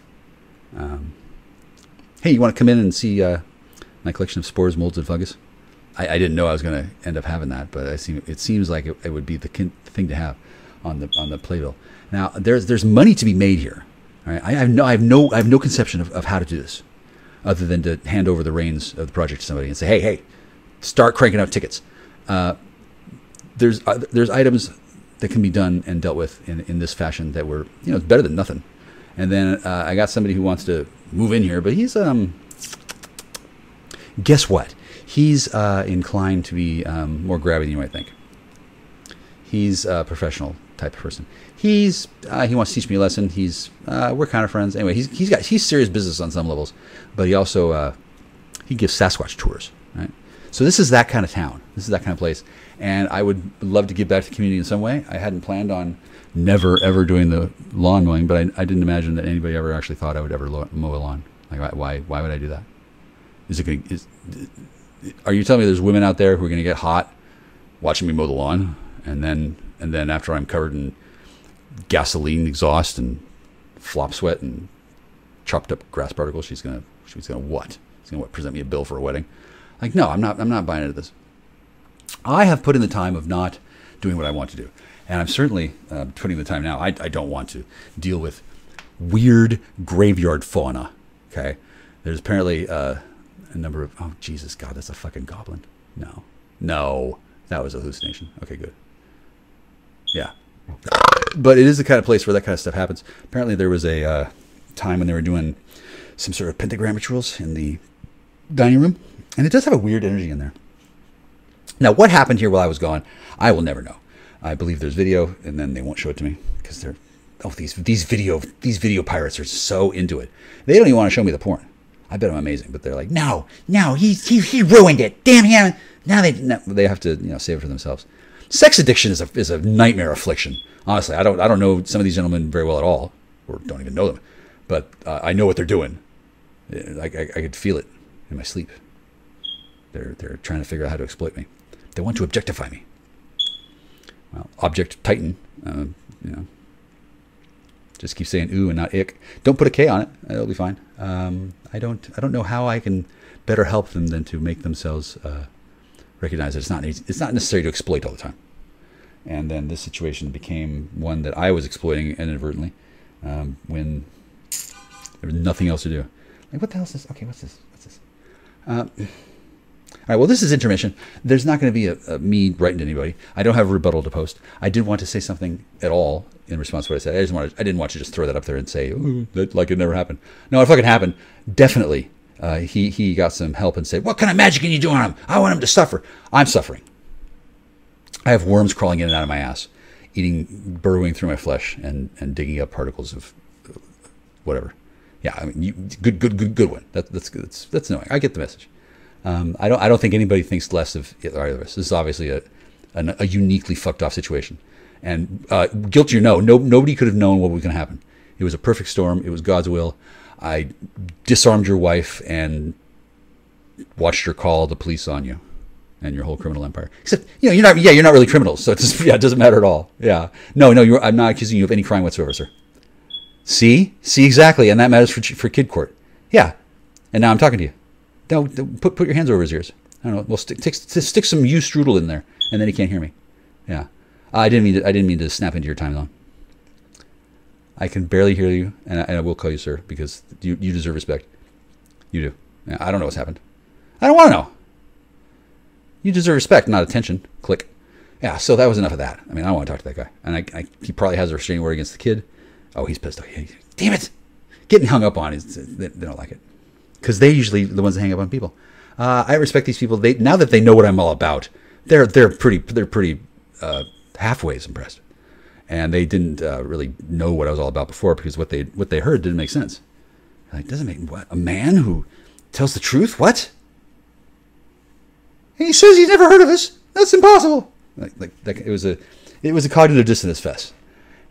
Hey, you want to come in and see my collection of spores, molds, and fungus? I didn't know I was going to end up having that, but it seems like it would be the thing to have on the playbill. Now, there's money to be made here. All right? I have no conception of how to do this, other than to hand over the reins of the project to somebody and say, hey, start cranking out tickets. There's items that can be done and dealt with in this fashion that were, it's better than nothing. And then I got somebody who wants to move in here, but he's guess what? He's inclined to be more grabby than you might think. He's a professional type of person. He wants to teach me a lesson. We're kind of friends. Anyway, he's serious business on some levels, but he also he gives Sasquatch tours. Right. So this is that kind of town. This is that kind of place, and I would love to give back to the community in some way. I hadn't planned on never ever doing the lawn mowing, but I didn't imagine that anybody ever actually thought I would ever mow a lawn. Like, why would I do that? Are you telling me there's women out there who are going to get hot watching me mow the lawn, and then after I'm covered in gasoline exhaust and flop sweat and chopped up grass particles, she's gonna what? She's gonna present me a bill for a wedding? Like, no, I'm not buying into this. I have put in the time of not doing what I want to do, and I'm certainly putting the time now. I don't want to deal with weird graveyard fauna. Okay, there's apparently a number of... Oh, Jesus, God, that's a fucking goblin. No, that was a hallucination. Okay, good. Yeah. But it is the kind of place where that kind of stuff happens. Apparently there was a time when they were doing some sort of pentagram rituals in the dining room, and it does have a weird energy in there. Now, what happened here while I was gone, I will never know. I believe there's video, and then they won't show it to me because they're... Oh, these video pirates are so into it. They don't even want to show me the porn. I bet I'm amazing, but they're like, no, he ruined it. Damn him. Now they have to save it for themselves. Sex addiction is a nightmare affliction. Honestly, I don't know some of these gentlemen very well at all, or don't even know them, but I know what they're doing. I could feel it in my sleep. They're trying to figure out how to exploit me. They want to objectify me. Well, Object Titan, just keep saying ooh and not ick. Don't put a K on it. It'll be fine. I don't know how I can better help them than to make themselves recognize that it's not necessary to exploit all the time. And then this situation became one that I was exploiting inadvertently when there was nothing else to do. Like, what the hell is this? Okay, what's this? All right, well, this is intermission. There's not going to be a me writing to anybody. I don't have a rebuttal to post. I did want to say something at all in response to what I said. I didn't want to just throw that up there and say, ooh, that, like it never happened. No, it fucking happened. Definitely. he got some help and said, "What kind of magic can you do on him? I want him to suffer." I'm suffering. I have worms crawling in and out of my ass, burrowing through my flesh and digging up particles of whatever. Yeah, I mean, good one. That's annoying. I get the message. I don't think anybody thinks less of either of us. This is obviously a uniquely fucked off situation. And guilty or no, nobody could have known what was going to happen. It was a perfect storm. It was God's will. I disarmed your wife and watched her call the police on you and your whole criminal empire. Except, you're not really criminals, so it doesn't matter at all. Yeah, no, I'm not accusing you of any crime whatsoever, sir. See exactly, and that matters for kid court. Yeah, and now I'm talking to you. No, put your hands over his ears. I don't know. Well, stick some strudel in there, and then he can't hear me. Yeah, I didn't mean to snap into your time zone. I can barely hear you, and I will call you sir because you deserve respect. You do. Yeah, I don't know what's happened. I don't want to know. You deserve respect, not attention. Click. Yeah, so that was enough of that. I mean, I don't want to talk to that guy. And he probably has a restraining order against the kid. Oh, he's pissed. Okay. Damn it. Getting hung up on, they don't like it. Because they're usually the ones that hang up on people. I respect these people. Now that they know what I'm all about, they're pretty halfways impressed. And they didn't really know what I was all about before because what they heard didn't make sense. Like, doesn't make what? A man who tells the truth? What? And he says he's never heard of us. That's impossible. It was a cognitive dissonance fest.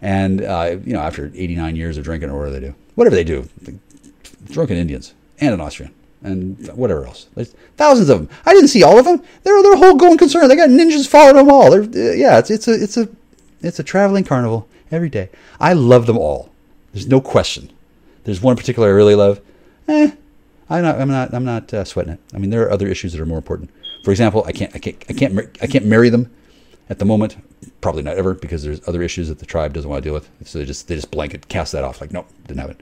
And after 89 years of drinking, or whatever they do, drunken Indians and an Austrian and whatever else. There's thousands of them. I didn't see all of them. They're their whole going concern. They got ninjas following them all. It's a traveling carnival every day. I love them all. There's no question. There's one particular I really love. I'm not sweating it. I mean, there are other issues that are more important. For example, I can't marry them at the moment. Probably not ever, because there's other issues that the tribe doesn't want to deal with. So they just blanket cast that off. Like, nope, didn't have it.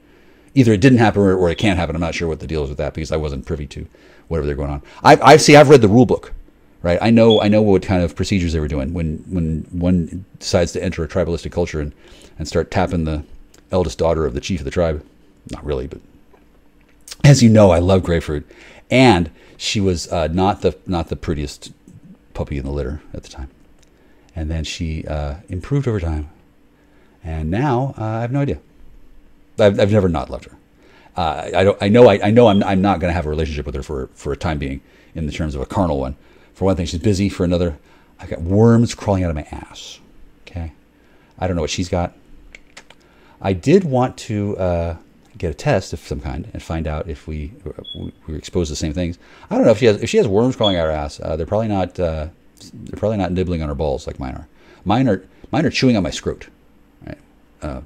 Either it didn't happen or it can't happen. I'm not sure what the deal is with that because I wasn't privy to whatever they're going on. I've read the rule book. Right, I know what kind of procedures they were doing when one decides to enter a tribalistic culture and start tapping the eldest daughter of the chief of the tribe. Not really, but as you know, I love grapefruit, and she was not the prettiest puppy in the litter at the time, and then she improved over time, and now I have no idea. I've never not loved her. I know I'm not going to have a relationship with her for a time being in the terms of a carnal one. For one thing, she's busy. For another, I've got worms crawling out of my ass. Okay, I don't know what she's got. I did want to get a test of some kind and find out if we were exposed to the same things. I don't know if she has worms crawling out of her ass. They're probably not nibbling on her balls like mine are. Mine are chewing on my scrot. Right.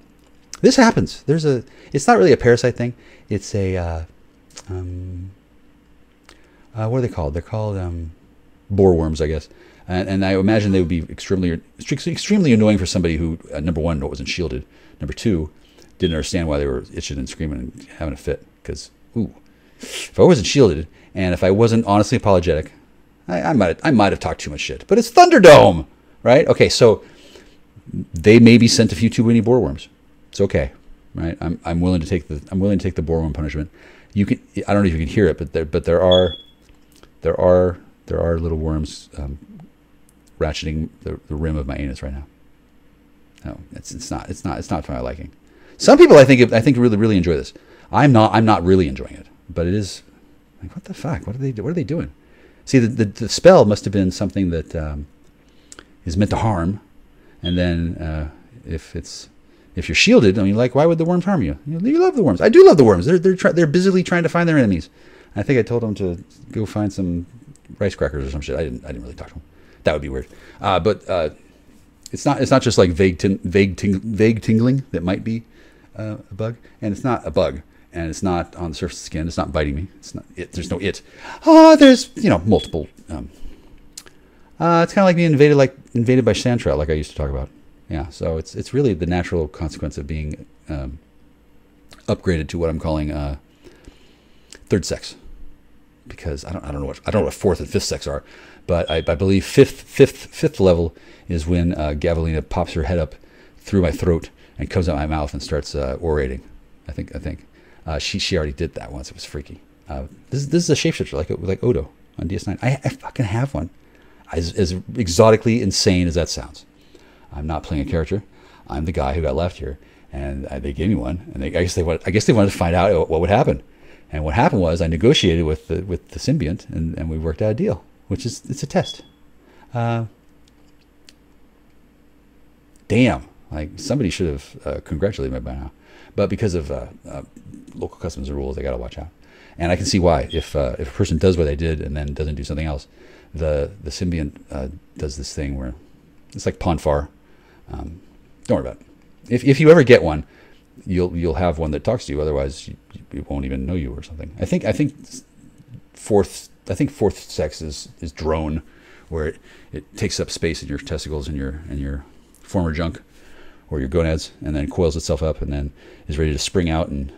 This happens. It's not really a parasite thing. It's a what are they called? They're called boreworms, I guess. And I imagine they would be extremely annoying for somebody who, number one, wasn't shielded. Number two, didn't understand why they were itching and screaming and having a fit. Because, if I wasn't shielded and if I wasn't honestly apologetic, I might have talked too much shit. But it's Thunderdome, right? Okay, so they maybe sent a few too many boreworms. It's okay, right? I'm willing to take the boreworm punishment. I don't know if you can hear it, but there are little worms ratcheting the rim of my anus right now. No, it's not for my liking. Some people I think really enjoy this. I'm not really enjoying it, but it is like, what the fuck? What are they doing? See, the spell must have been something that is meant to harm, and then if you're shielded, I mean, like, why would the worms harm you? You love the worms. I do love the worms. They're busily trying to find their enemies. I think I told them to go find some rice crackers or some shit. I didn't really talk to them. That would be weird. But it's not just like vague tingling that might be a bug, and it's not a bug, and it's not on the surface of the skin. It's not biting me. It's not it. There's no it. There's multiple. It's kind of like being invaded by sand trout, like I used to talk about. Yeah. So it's really the natural consequence of being upgraded to what I'm calling third sex. Because I don't know what fourth and fifth sex are, but I believe fifth level is when Gavelina pops her head up through my throat and comes out my mouth and starts orating. I think she already did that once. It was freaky. This is a shapeshifter like Odo on DS9. I fucking have one. As exotically insane as that sounds, I'm not playing a character. I'm the guy who got left here, and they gave me one. And I guess they wanted to find out what would happen. And what happened was I negotiated with the symbiont, and we worked out a deal, which is it's a test. Damn, like somebody should have congratulated me by now, but because of local customs rules, I got to watch out. And I can see why. If a person does what they did and then doesn't do something else, the symbiont does this thing where it's like Ponfar. Don't worry about it. If you ever get one, you'll have one that talks to you. Otherwise, it won't even know you or something. I think fourth sex is drone, where it takes up space in your testicles and your former junk or your gonads, and then coils itself up and then is ready to spring out and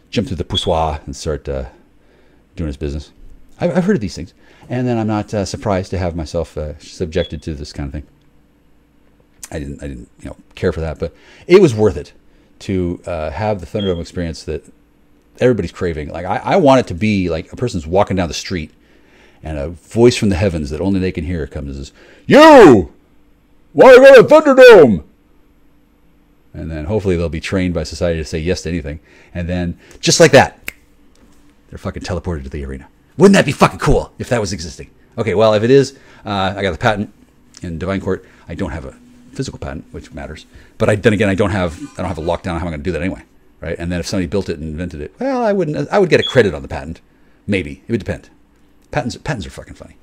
jump through the poussoir and start doing its business. I've heard of these things, and then I'm not surprised to have myself subjected to this kind of thing. I didn't care for that, but it was worth it to have the Thunderdome experience that everybody's craving. Like I want it to be like a person's walking down the street and a voice from the heavens that only they can hear comes and says, "You! Why are you at Thunderdome?" And then hopefully they'll be trained by society to say yes to anything. And then, just like that, they're fucking teleported to the arena. Wouldn't that be fucking cool if that was existing? Okay, well, if it is, I got the patent in Divine Court. I don't have a physical patent, which matters. But then again, I don't have a lockdown on how I'm going to do that anyway, right? And then if somebody built it and invented it, well, I would get a credit on the patent. Maybe. It would depend. Patents are fucking funny.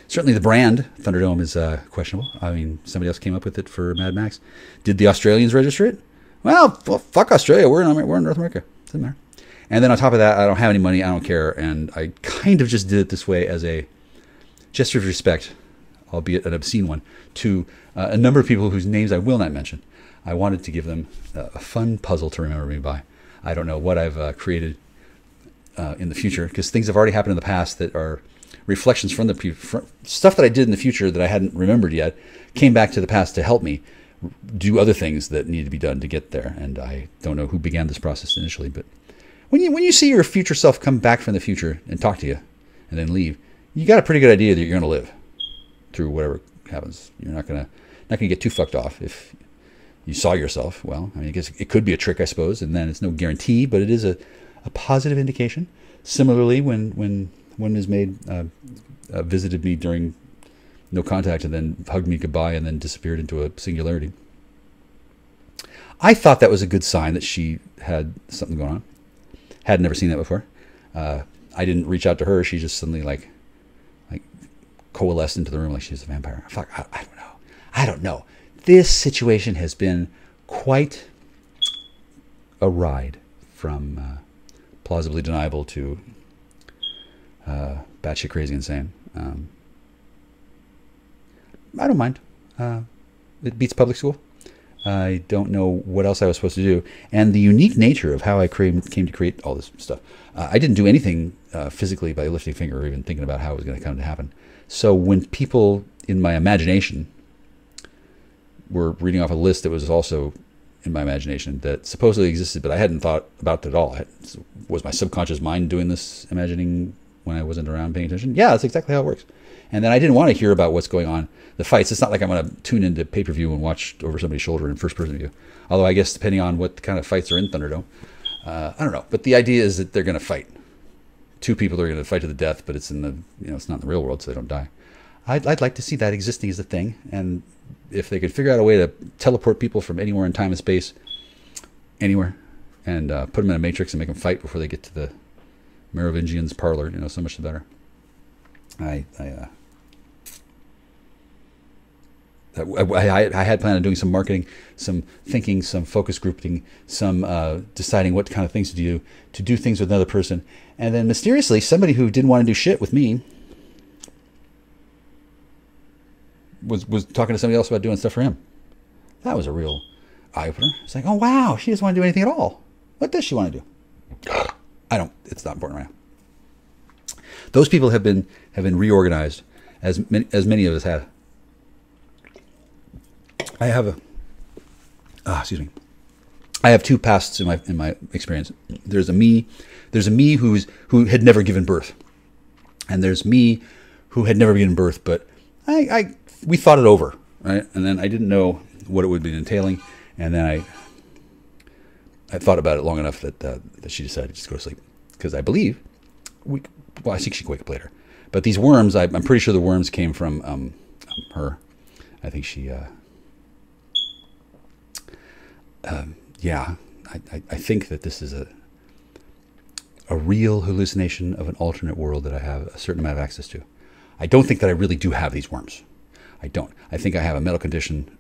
Certainly the brand, Thunderdome, is questionable. I mean, somebody else came up with it for Mad Max. Did the Australians register it? Well, fuck Australia. We're in North America. Doesn't matter. And then on top of that, I don't have any money. I don't care. And I kind of just did it this way as a gesture of respect, albeit an obscene one, to a number of people whose names I will not mention. I wanted to give them a fun puzzle to remember me by. I don't know what I've created in the future, because things have already happened in the past that are reflections from the stuff that I did in the future that I hadn't remembered yet, came back to the past to help me do other things that needed to be done to get there. And I don't know who began this process initially, but when you see your future self come back from the future and talk to you and then leave, you got a pretty good idea that you're going to live through whatever happens. You're not gonna get too fucked off if you saw yourself. Well, I mean, I guess it could be a trick, I suppose, and then it's no guarantee, but it is a positive indication. Similarly, when one is made visited me during no contact and then hugged me goodbye and then disappeared into a singularity, I thought that was a good sign that she had something going on. Had never seen that before. I didn't reach out to her. She just suddenly like coalesced into the room like she's a vampire. Fuck, I don't know. This situation has been quite a ride from plausibly deniable to batshit crazy insane. I don't mind. It beats public school. I don't know what else I was supposed to do. And the unique nature of how I came to create all this stuff. I didn't do anything physically by lifting a finger or even thinking about how it was going to come to happen. So when people in my imagination were reading off a list that was also in my imagination that supposedly existed, but I hadn't thought about it at all. Was my subconscious mind doing this imagining when I wasn't around paying attention? Yeah, that's exactly how it works. And then I didn't want to hear about what's going on, the fights. It's not like I'm going to tune into pay-per-view and watch over somebody's shoulder in first-person view. Although I guess depending on what kind of fights are in Thunderdome, I don't know. But the idea is that they're going to fight. Two people are going to fight to the death, but it's it's not in the real world, so they don't die. I'd like to see that existing as a thing, and if they could figure out a way to teleport people from anywhere in time and space, anywhere, and put them in a matrix and make them fight before they get to the Merovingian's parlor, so much the better. I had planned on doing some marketing, some thinking, some focus grouping, some deciding what kind of things to do things with another person. And then mysteriously, somebody who didn't want to do shit with me was talking to somebody else about doing stuff for him. That was a real eye-opener. It's like, oh, wow, she doesn't want to do anything at all. What does she want to do? It's not important right now. Those people have been reorganized, as many of us have. I have I have two pasts in my experience. There's a me who had never given birth, and there's me who had never given birth, but we thought it over, right? And then I didn't know what it would be entailing, and then I thought about it long enough that she decided to just go to sleep, because I believe I think she can wake up later. But these worms, I'm pretty sure the worms came from her. I think she. Yeah, I think that this is a real hallucination of an alternate world that I have a certain amount of access to. I don't think that I really do have these worms. I don't. I think I have a medical condition,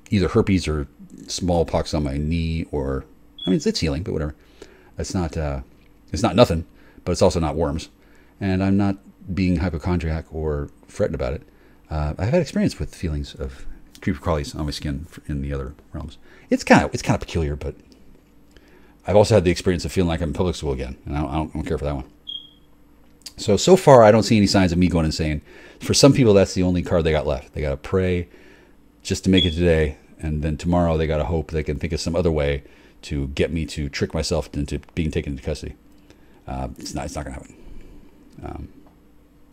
either herpes or smallpox on my knee, or I mean it's healing, but whatever. It's not nothing, but it's also not worms. And I'm not being hypochondriac or fretting about it. I've had experience with feelings of creepy crawlies on my skin in the other realms. It's kind of peculiar, but I've also had the experience of feeling like I'm in public school again, and I don't care for that one. So far, I don't see any signs of me going insane. For some people, that's the only card they got left. They got to pray just to make it today, and then tomorrow they got to hope they can think of some other way to get me to trick myself into being taken into custody. It's not going to happen.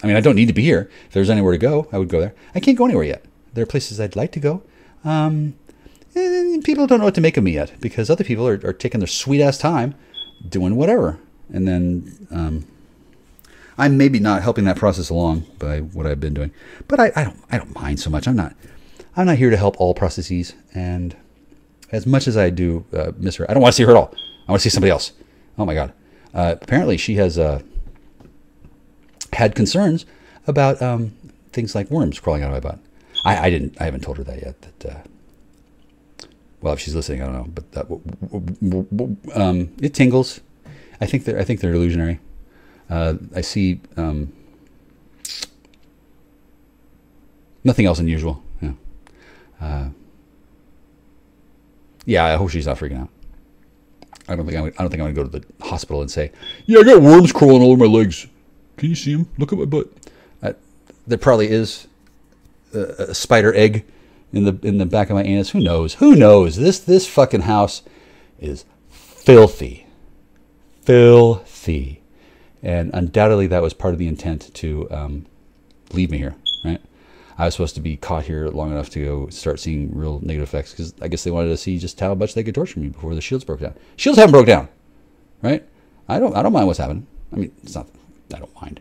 I mean, I don't need to be here. If there's anywhere to go, I would go there. I can't go anywhere yet. There are places I'd like to go. And people don't know what to make of me yet, because other people are taking their sweet-ass time doing whatever. And then I'm maybe not helping that process along by what I've been doing. But I don't mind so much. I'm not here to help all processes. And as much as I do miss her, I don't want to see her at all. I want to see somebody else. Oh, my God. Apparently, she has had concerns about things like worms crawling out of my butt. I haven't told her that yet. Well, if she's listening, I don't know. But it tingles. I think they're illusionary. I see nothing else unusual. Yeah. Yeah. I hope she's not freaking out. I don't think I'm going to go to the hospital and say, "Yeah, I got worms crawling all over my legs. Can you see them? Look at my butt." There probably is a spider egg in the back of my anus. Who knows? Who knows? This fucking house is filthy, and undoubtedly that was part of the intent to leave me here. Right? I was supposed to be caught here long enough to go start seeing real negative effects, because I guess they wanted to see just how much they could torture me before the shields broke down. Shields haven't broke down, right? I don't mind what's happening. I mean, it's not. I don't mind.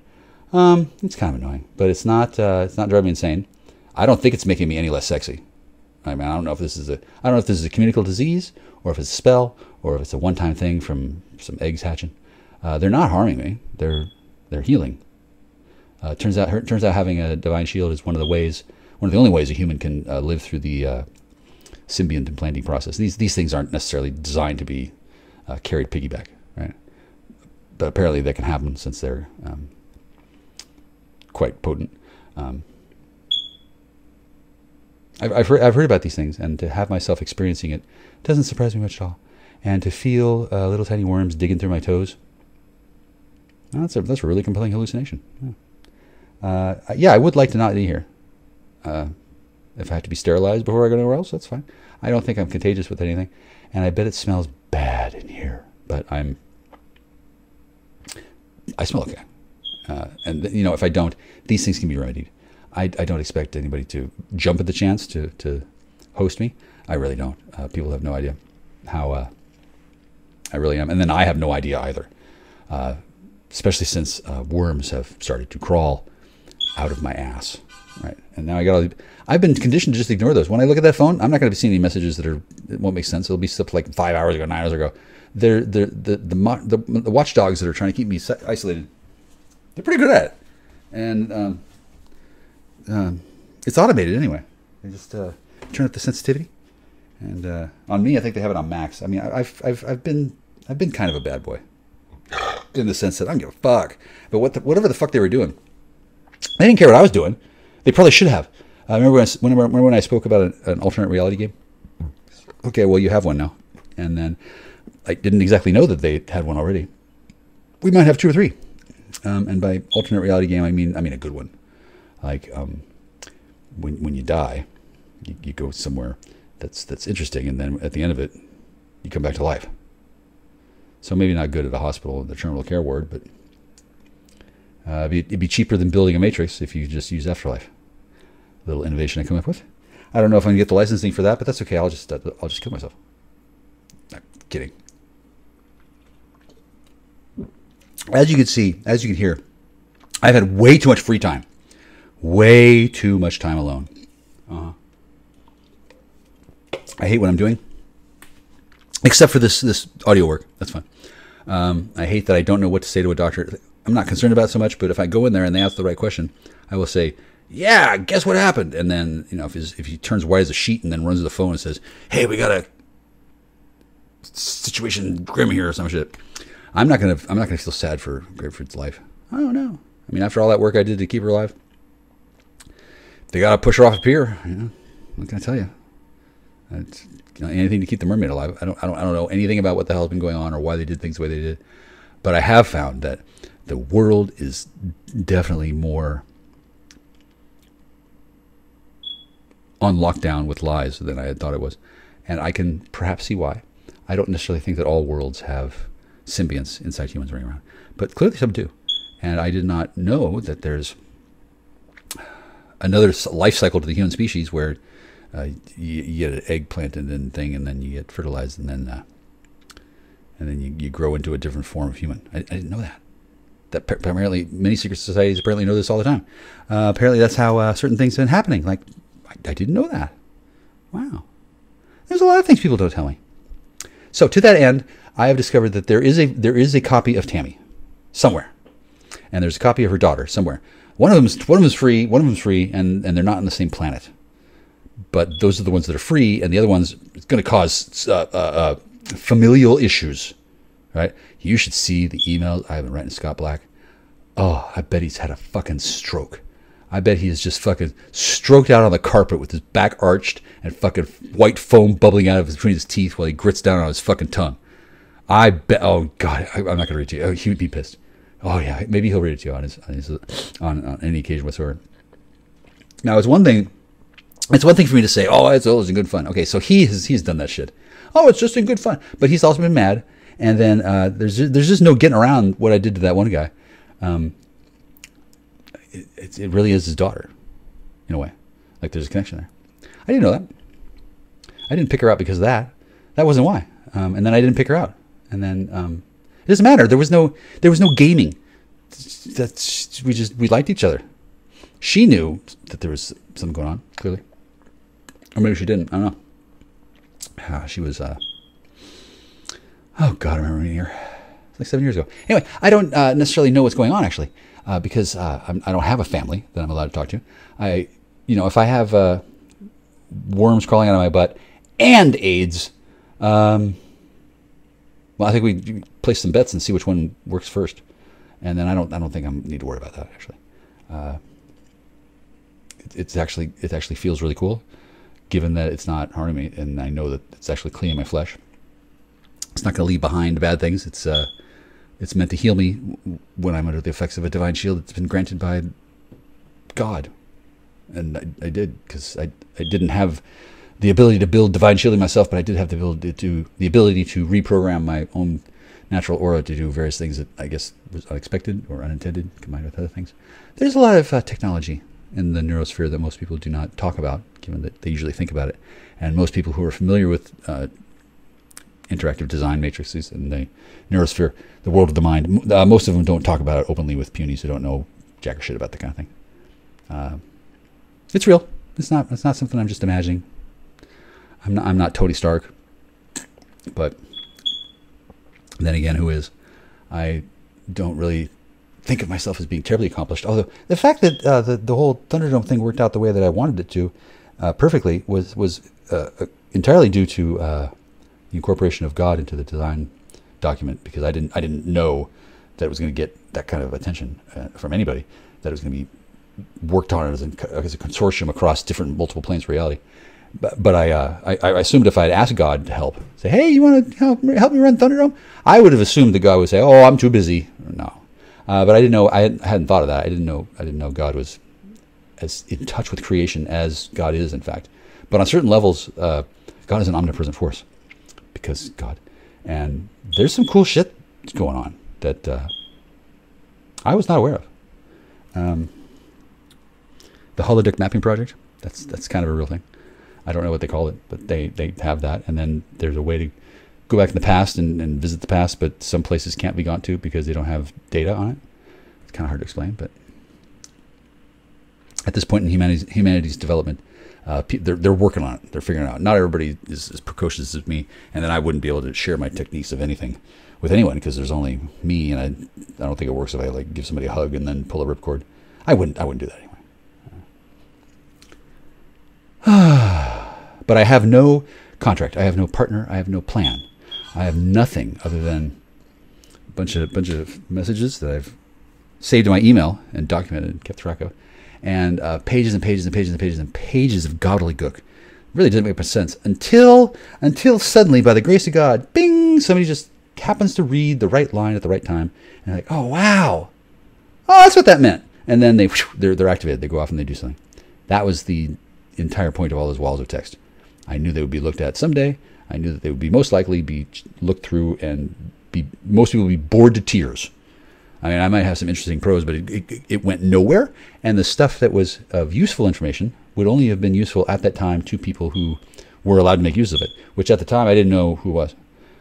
It's kind of annoying, but it's not driving me insane. I don't think it's making me any less sexy. I mean, I don't know if this is a communicable disease, or if it's a spell, or if it's a one-time thing from some eggs hatching. They're not harming me. They're healing. Turns out having a divine shield is one of the only ways a human can live through the symbiont implanting process. These things aren't necessarily designed to be carried piggyback, right? But apparently they can happen, since they're quite potent. I've heard about these things, and to have myself experiencing it doesn't surprise me much at all. And to feel little tiny worms digging through my toes, that's a really compelling hallucination. Yeah, I would like to not be here. If I have to be sterilized before I go anywhere else, that's fine. I don't think I'm contagious with anything, and I bet it smells bad in here. But I smell okay. And if I don't, these things can be remedied. I don't expect anybody to jump at the chance to host me. I really don't. People have no idea how I really am. And then I have no idea either, especially since worms have started to crawl out of my ass. Right. And now I've been conditioned to just ignore those. When I look at that phone, I'm not going to be seeing any messages that won't make sense. It'll be stuff like 5 hours ago, 9 hours ago. They're the watchdogs that are trying to keep me isolated. They're pretty good at it. And it's automated anyway. They just turn up the sensitivity. And on me, I think they have it on max. I mean, I've been kind of a bad boy, in the sense that I don't give a fuck. But whatever the fuck they were doing, they didn't care what I was doing. They probably should have. Remember when I spoke about an alternate reality game? Okay, well, you have one now. And then I didn't exactly know that they had one already. We might have 2 or 3. And by alternate reality game, I mean a good one. Like when you die, you go somewhere that's interesting, and then at the end of it, you come back to life. So maybe not good at a hospital in the terminal care ward, but it'd be cheaper than building a matrix if you just use Afterlife. Little innovation I come up with. I don't know if I can get the licensing for that, but that's okay. I'll just kill myself. I'm kidding. As you can see, as you can hear, I've had way too much free time. Way too much time alone. I hate what I'm doing, except for this audio work. That's fine. I hate that I don't know what to say to a doctor. I'm not concerned about it so much, but if I go in there and they ask the right question, I will say, yeah, guess what happened? And then, you know, if he turns white as a sheet and then runs to the phone and says, hey, we got a situation grim here or some shit, I'm not gonna feel sad for Grapefruit's life. I don't know. I mean, after all that work I did to keep her alive, they gotta push her off a pier. You know, what can I tell you? It's, you know, anything to keep the mermaid alive. I don't know anything about what the hell's been going on or why they did things the way they did, but I have found that the world is definitely more on lockdown with lies than I had thought it was, and I can perhaps see why. I don't necessarily think that all worlds have symbionts inside humans running around, but clearly some do. And I did not know that there's another life cycle to the human species where you get an egg planted and thing, and then you get fertilized, and then you grow into a different form of human. I didn't know that. That apparently many secret societies apparently know this all the time. Apparently that's how certain things have been happening. Like, I didn't know that. Wow. There's a lot of things people don't tell me. So to that end, I have discovered that there is a copy of Tammy somewhere, and there's a copy of her daughter somewhere. One of them's free, and they're not on the same planet. But those are the ones that are free, and the other one's going to cause familial issues, right? You should see the emails I have been writing to Scott Black. Oh, I bet he's had a fucking stroke. I bet he is just fucking stroked out on the carpet with his back arched and fucking white foam bubbling out of between his teeth while he grits down on his fucking tongue. I bet. Oh God, I'm not gonna read it to you. Oh, he would be pissed. Oh yeah, maybe he'll read it to you on any occasion whatsoever. Now it's one thing. It's one thing for me to say, oh, it's always in good fun. Okay, so he's done that shit. Oh, it's just in good fun. But he's also been mad. And then there's just no getting around what I did to that one guy. It really is his daughter, in a way. Like there's a connection there. I didn't know that. I didn't pick her out because of that. That wasn't why. And then I didn't pick her out. And then it doesn't matter. There was no gaming. We liked each other. She knew that there was something going on, clearly. Or maybe she didn't. I don't know. She was, oh God, I remember meeting her. It's like 7 years ago. Anyway, I don't necessarily know what's going on, actually, because I don't have a family that I'm allowed to talk to. If I have worms crawling out of my butt and AIDS, well, I think we place some bets and see which one works first. And then I don't think I need to worry about that, actually. It actually feels really cool, given that it's not harming me, and I know that it's actually cleaning my flesh. It's not going to leave behind bad things. It's meant to heal me when I'm under the effects of a divine shield that's been granted by God, and I did, because I didn't have the ability to build divine shielding myself, but I did have the ability to reprogram my own natural aura to do various things that I guess was unexpected or unintended, combined with other things. There's a lot of technology in the neurosphere that most people do not talk about, given that they usually think about it. And most people who are familiar with interactive design matrices in the neurosphere, the world of the mind, most of them don't talk about it openly with punies who don't know jack or shit about that kind of thing. It's real. It's not something I'm just imagining. I'm not Tony Stark, but then again, who is? I don't really think of myself as being terribly accomplished. Although the fact that the whole Thunderdome thing worked out the way that I wanted it to perfectly was entirely due to the incorporation of God into the design document, because I didn't know that it was going to get that kind of attention from anybody, that it was going to be worked on as a consortium across different multiple planes of reality. But I assumed if I'd asked God to help, say, hey, you want to help me run Thunderdome? I would have assumed that God would say, oh, I'm too busy. No. But I didn't know, I hadn't thought of that. I didn't know God was as in touch with creation as God is, in fact. But on certain levels, God is an omnipresent force, because God. And there's some cool shit going on that I was not aware of. The holodeck mapping project, that's kind of a real thing. I don't know what they call it, but they have that. And then there's a way to go back in the past and visit the past, but some places can't be gone to because they don't have data on it. It's kind of hard to explain, but at this point in humanity's development, they're working on it. They're figuring it out. Not everybody is as precocious as me, and then I wouldn't be able to share my techniques of anything with anyone because there's only me, and I don't think it works if I like give somebody a hug and then pull a ripcord. I wouldn't do that anyway. But I have no contract. I have no partner. I have no plan. I have nothing other than a bunch of messages that I've saved in my email and documented and kept track of, and pages and pages and pages and pages and pages of gobbledygook. Really doesn't make much sense until suddenly, by the grace of God, bing! Somebody just happens to read the right line at the right time, and they're like, "Oh wow, oh that's what that meant." And then they're activated. They go off and they do something. That was the entire point of all those walls of text. I knew they would be looked at someday. I knew that they would be most likely be looked through, and most people would be bored to tears. I mean, I might have some interesting prose, but it went nowhere. And the stuff that was of useful information would only have been useful at that time to people who were allowed to make use of it, which at the time I didn't know who was.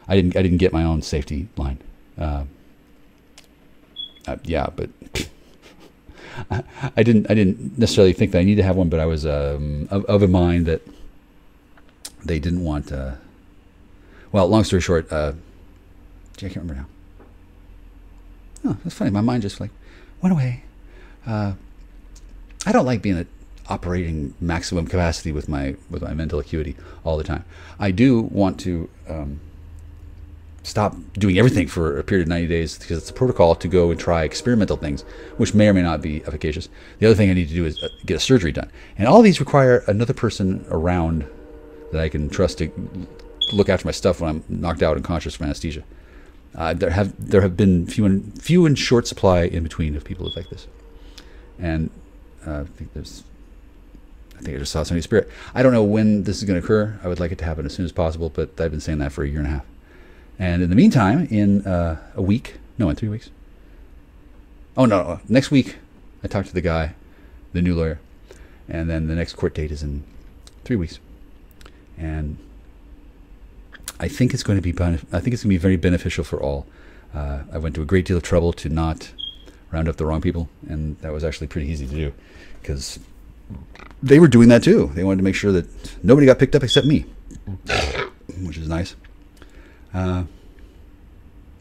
I didn't get my own safety line. Yeah, but I didn't necessarily think that I needed to have one, but I was of a mind that they didn't want. Well, long story short, I can't remember now. Oh, that's funny. My mind just like went away. I don't like being at operating maximum capacity with my mental acuity all the time. I do want to stop doing everything for a period of 90 days because it's a protocol to go and try experimental things, which may or may not be efficacious. The other thing I need to do is get a surgery done, and all these require another person around that I can trust to look after my stuff when I'm knocked out and unconscious from anesthesia. There have been few and short supply in between of people like this, and I think I just saw somebody's spirit. I don't know when this is going to occur. I would like it to happen as soon as possible, but I've been saying that for a year and a half. And in the meantime, in in 3 weeks. Oh no, next week I talked to the guy, the new lawyer, and then the next court date is in 3 weeks. And I think it's going to be very beneficial for all. I went to a great deal of trouble to not round up the wrong people, and that was actually pretty easy to do because they were doing that too. They wanted to make sure that nobody got picked up except me, which is nice.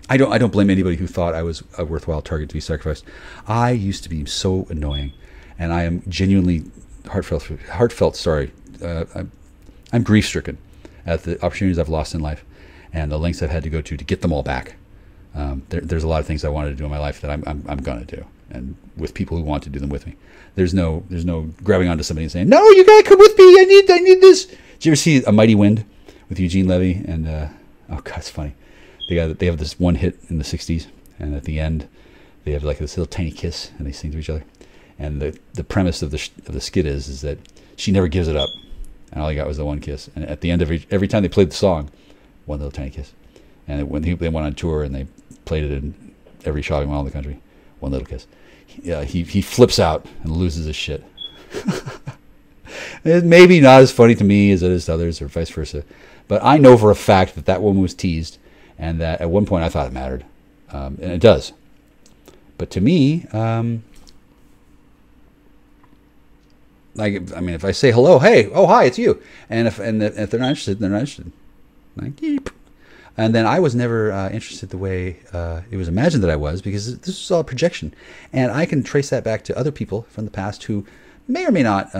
I don't blame anybody who thought I was a worthwhile target to be sacrificed. I used to be so annoying, and I am genuinely heartfelt sorry. I'm grief-stricken at the opportunities I've lost in life and the lengths I've had to go to get them all back. There's a lot of things I wanted to do in my life that I'm going to do, and with people who want to do them with me. There's no grabbing onto somebody and saying, "No, you gotta come with me. I need this." Did you ever see A Mighty Wind with Eugene Levy? And oh god, it's funny. They have this one hit in the '60s, and at the end, they have like this little tiny kiss, and they sing to each other. And the premise of the skit is that she never gives it up, and all he got was the one kiss. And at the end of every time they played the song, one little tiny kiss. And when they went on tour and they played it in every shopping mall in the country, one little kiss. He flips out and loses his shit. It's maybe not as funny to me as it is to others, or vice versa. But I know for a fact that woman was teased, and that at one point I thought it mattered, and it does. But to me, if I say hello, hey, oh hi, it's you, and if they're not interested, they're not interested. Like, yeep. And then I was never interested the way it was imagined that I was, because this was all a projection, and I can trace that back to other people from the past who may or may not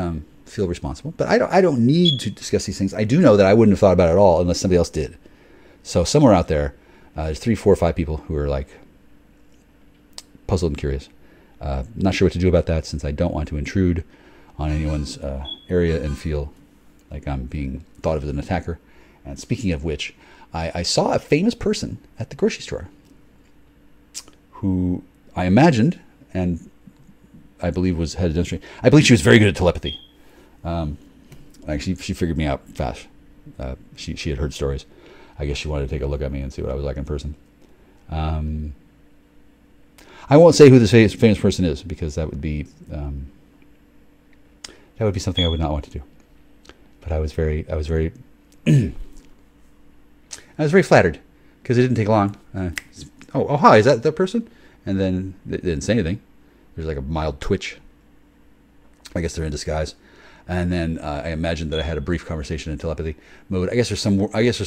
feel responsible. But I don't need to discuss these things. I do know that I wouldn't have thought about it at all unless somebody else did. So somewhere out there, there's 3, 4, 5 people who are like puzzled and curious. Not sure what to do about that, since I don't want to intrude on anyone's area and feel like I'm being thought of as an attacker. And speaking of which, I saw a famous person at the grocery store who I imagined, and I believe had a demonstration. I believe she was very good at telepathy. She figured me out fast. she had heard stories. I guess she wanted to take a look at me and see what I was like in person. I won't say who this famous person is, because that would be something I would not want to do. But I was very I was very flattered, because it didn't take long. Oh, hi, is that person? And then they didn't say anything. There's like a mild twitch. I guess they're in disguise. And then I imagined that I had a brief conversation in telepathy mode. I guess there's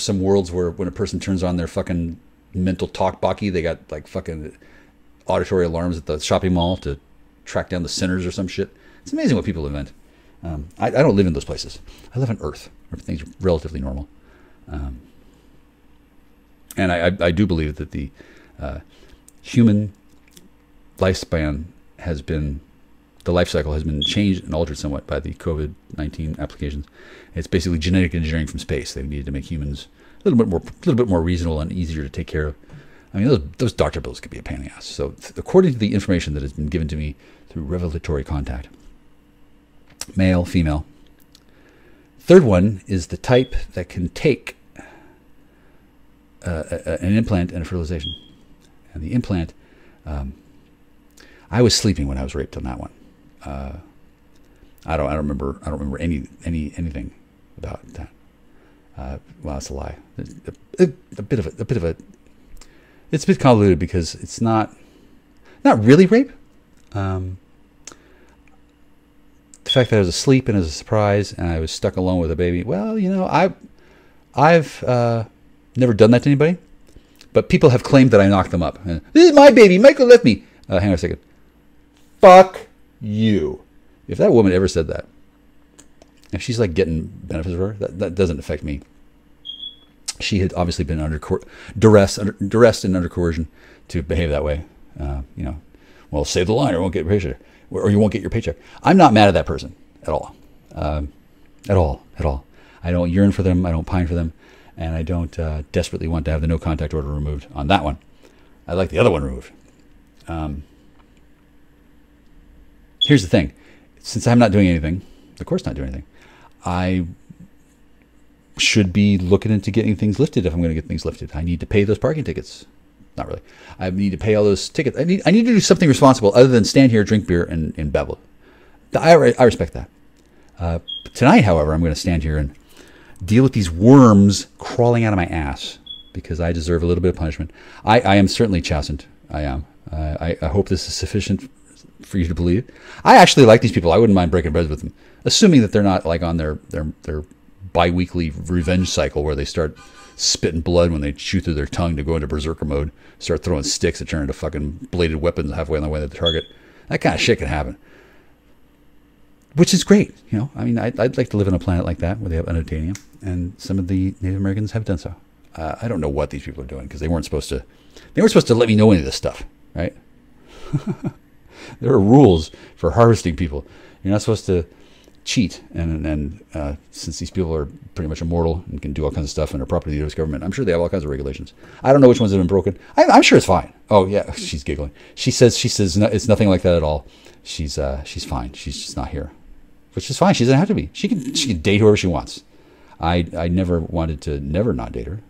some worlds where when a person turns on their fucking mental talk talkie, they got like fucking auditory alarms at the shopping mall to track down the sinners or some shit. It's amazing what people invent. I don't live in those places. I live on Earth, where things are relatively normal. And I do believe that the human lifespan has been, the life cycle has been changed and altered somewhat by the COVID-19 applications. It's basically genetic engineering from space. They needed to make humans a little bit more reasonable and easier to take care of. I mean, those doctor bills could be a pain in the ass. So according to the information that has been given to me through revelatory contact, male, female. Third one is the type that can take an implant and a fertilization. And the implant, I was sleeping when I was raped on that one. I don't remember anything about that. Well, that's a lie. A bit of a. It's a bit convoluted because it's not really rape. The fact that I was asleep and it was a surprise and I was stuck alone with a baby. Well, you know, I've never done that to anybody, but people have claimed that I knocked them up. This is my baby. Michael left me. Hang on a second. Fuck you. If that woman ever said that, if she's like getting benefits of her, that doesn't affect me. She had obviously been under duress and under coercion to behave that way. You know, well, save the line or you won't get your paycheck, or you won't get your paycheck. I'm not mad at that person at all, at all. I don't yearn for them. I don't pine for them, and I don't desperately want to have the no contact order removed on that one. I like the other one removed. Here's the thing: since I'm not doing anything, of course, not doing anything, I should be looking into getting things lifted if I'm going to get things lifted. I need to pay those parking tickets. Not really. I need to pay all those tickets. I need to do something responsible other than stand here, drink beer, and babble. I respect that. Tonight, however, I'm going to stand here and deal with these worms crawling out of my ass because I deserve a little bit of punishment. I am certainly chastened. I am. I hope this is sufficient for you to believe. I actually like these people. I wouldn't mind breaking bread with them, assuming that they're not like on their bi-weekly revenge cycle where they start spitting blood when they chew through their tongue to go into berserker mode, start throwing sticks that turn into fucking bladed weapons halfway on the way to the target. That kind of shit can happen, which is great. You know, I mean, I'd like to live on a planet like that where they have unobtainium, and some of the Native Americans have done so. I don't know what these people are doing because they weren't supposed to let me know any of this stuff, right? There are rules for harvesting people. You're not supposed to cheat, and since these people are pretty much immortal and can do all kinds of stuff and are property of the U.S. government, I'm sure they have all kinds of regulations. I don't know which ones have been broken. I'm sure it's fine. Oh yeah, she's giggling. She says no, it's nothing like that at all. She's fine. She's just not here, which is fine. She doesn't have to be. She can date whoever she wants. I never wanted to not date her,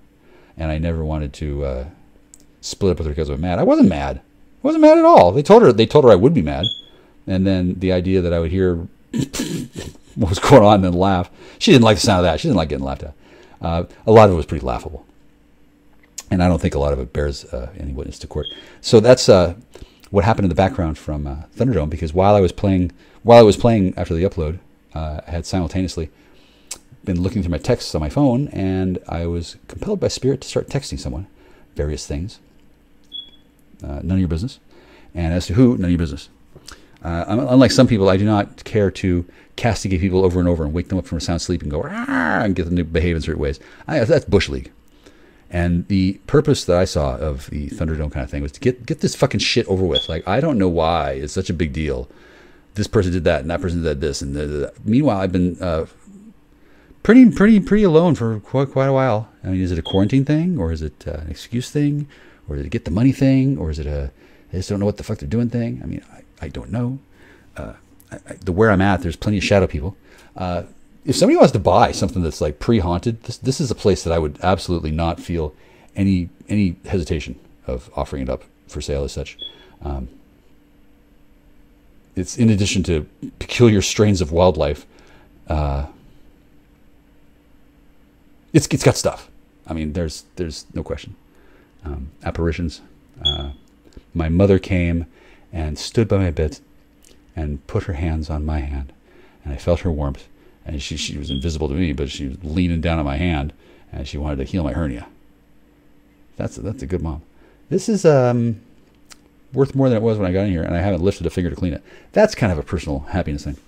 and I never wanted to split up with her because I'm mad. I wasn't mad. I wasn't mad at all. They told her I would be mad, and then the idea that I would hear what was going on and then laugh. She didn't like the sound of that. She didn't like getting laughed at. A lot of it was pretty laughable, and I don't think a lot of it bears any witness to court. So that's what happened in the background from Thunderdome. Because while I was playing after the upload, I had simultaneously been looking through my texts on my phone, and I was compelled by spirit to start texting someone various things. None of your business. And as to who, none of your business. Unlike some people, I do not care to castigate people over and over and wake them up from a sound sleep and go and get them to behave in certain ways. That's Bush League. And the purpose that I saw of the Thunderdome kind of thing was to get this fucking shit over with. Like, I don't know why it's such a big deal. This person did that and that person did this. And meanwhile, I've been pretty alone for quite a while. I mean, is it a quarantine thing, or is it an excuse thing, or is it a get the money thing, or is it a they just don't know what the fuck they're doing thing? I mean, I don't know. Where I'm at, there's plenty of shadow people. if somebody wants to buy something that's like pre-haunted, this is a place that I would absolutely not feel any hesitation of offering it up for sale as such. It's in addition to peculiar strains of wildlife. It's got stuff. I mean, there's no question. Apparitions. My mother came and stood by my bed and put her hands on my hand, and I felt her warmth. And she was invisible to me, but she was leaning down on my hand, and she wanted to heal my hernia. That's a good mom. This is worth more than it was when I got in here, and I haven't lifted a finger to clean it. That's kind of a personal happiness thing.